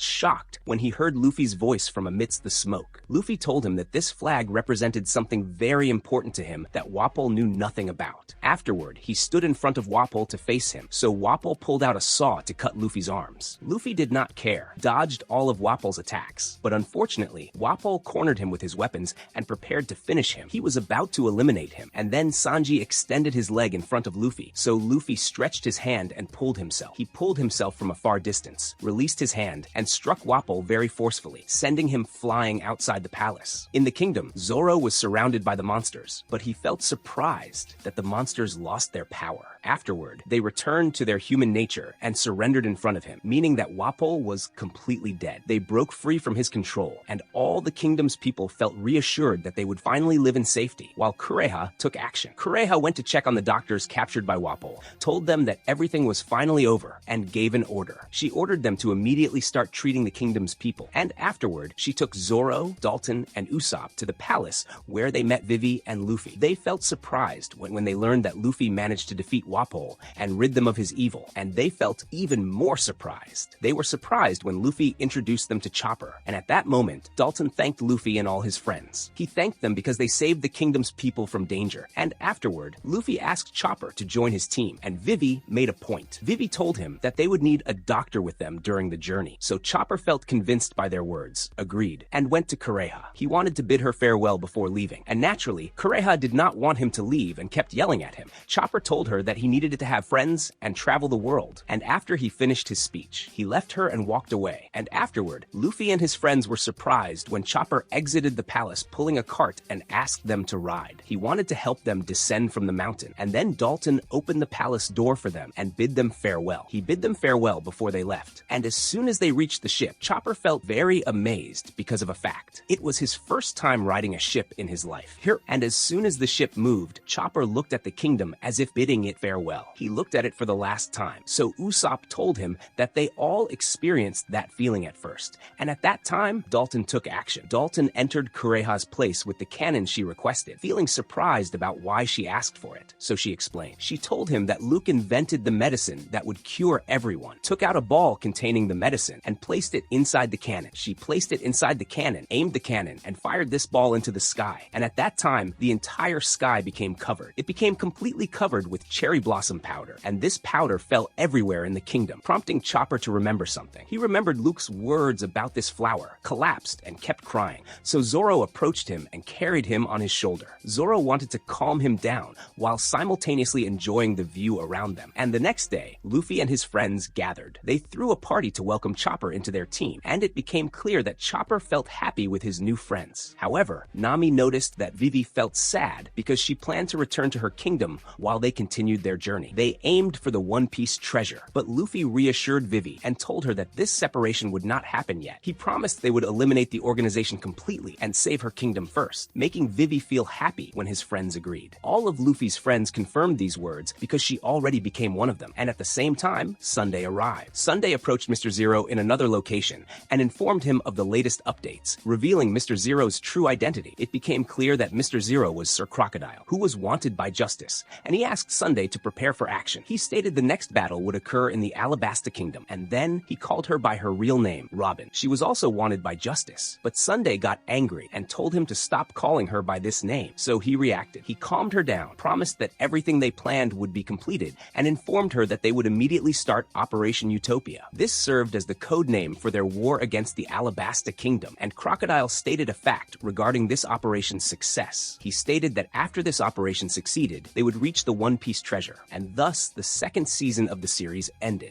shocked when he heard Luffy's voice from amidst the smoke. Luffy told him that this flag represented something very important to him that Wapol knew nothing about. Afterward, he stood in front of Wapol to face him, so Wapol pulled out a saw to cut Luffy's arms. Luffy did not care, dodged all of Wapol's attacks, but unfortunately, Wapol cornered him with his weapons and prepared to finish him. He was about to eliminate him, and then Sanji extended his leg in front of Luffy, so Luffy stretched his hand and pulled himself. He pulled himself from a far distance, released his hand, and struck Wapol very forcefully, sending him flying outside the palace. In the kingdom, Zoro was surrounded by the monsters, but he felt surprised that the monsters lost their power. Afterward, they returned to their human nature and surrendered in front of him, meaning that Wapol was completely dead. They broke free from his control, and all the kingdom's people felt reassured that they would finally live in safety, while Kureha took action. Kureha went to check on the doctors captured by Wapol, told them that everything was finally over, and gave an order. She ordered them to immediately start treating the kingdom's people, and afterward, she took Zoro, Dalton, and Usopp to the palace where they met Vivi and Luffy. They felt surprised when they learned that Luffy managed to defeat Wapol and rid them of his evil, and they felt even more surprised. They were surprised when Luffy introduced them to Chopper, and at that moment, Dalton thanked Luffy and all his friends. He thanked them because they saved the kingdom's people from danger, and afterward, Luffy asked Chopper to join his team, and Vivi made a point. Vivi told him that they would need a doctor with them during the journey, so Chopper felt convinced by their words, agreed, and went to Kureha. He wanted to bid her farewell before leaving, and naturally, Kureha did not want him to leave and kept yelling at him. Chopper told her that he needed to have friends and travel the world, and after he finished his speech, he left her and walked away, and afterward, Luffy and his friends were surprised when Chopper exited the palace pulling a cart and asked them to run. ride. He wanted to help them descend from the mountain, and then Dalton opened the palace door for them and bid them farewell. He bid them farewell before they left, and as soon as they reached the ship, Chopper felt very amazed because of a fact. It was his first time riding a ship in his life. And as soon as the ship moved, Chopper looked at the kingdom as if bidding it farewell. He looked at it for the last time, so Usopp told him that they all experienced that feeling at first, and at that time, Dalton took action. Dalton entered Kureha's place with the cannon she requested, feeling surprised about why she asked for it, so she explained. She told him that Luke invented the medicine that would cure everyone, took out a ball containing the medicine, and placed it inside the cannon. She placed it inside the cannon, aimed the cannon, and fired this ball into the sky, and at that time, the entire sky became covered. It became completely covered with cherry blossom powder, and this powder fell everywhere in the kingdom, prompting Chopper to remember something. He remembered Luke's words about this flower, collapsed, and kept crying, so Zoro approached him and carried him on his shoulder. Zoro wanted to calm him down while simultaneously enjoying the view around them. And the next day, Luffy and his friends gathered. They threw a party to welcome Chopper into their team, and it became clear that Chopper felt happy with his new friends. However, Nami noticed that Vivi felt sad because she planned to return to her kingdom while they continued their journey. They aimed for the One Piece treasure, but Luffy reassured Vivi and told her that this separation would not happen yet. He promised they would eliminate the organization completely and save her kingdom first, making Vivi feel happy when his friends agreed. All of Luffy's friends confirmed these words because she already became one of them, and at the same time, Sunday arrived. Sunday approached Mr. Zero in another location and informed him of the latest updates, revealing Mr. Zero's true identity. It became clear that Mr. Zero was Sir Crocodile, who was wanted by justice, and he asked Sunday to prepare for action. He stated the next battle would occur in the Alabasta Kingdom, and then he called her by her real name, Robin. She was also wanted by justice, but Sunday got angry and told him to stop calling her by this name, so he reacted. He calmed her down, promised that everything they planned would be completed, and informed her that they would immediately start Operation Utopia. This served as the code name for their war against the Alabasta Kingdom, and Crocodile stated a fact regarding this operation's success. He stated that after this operation succeeded, they would reach the One Piece treasure, and thus the second season of the series ended.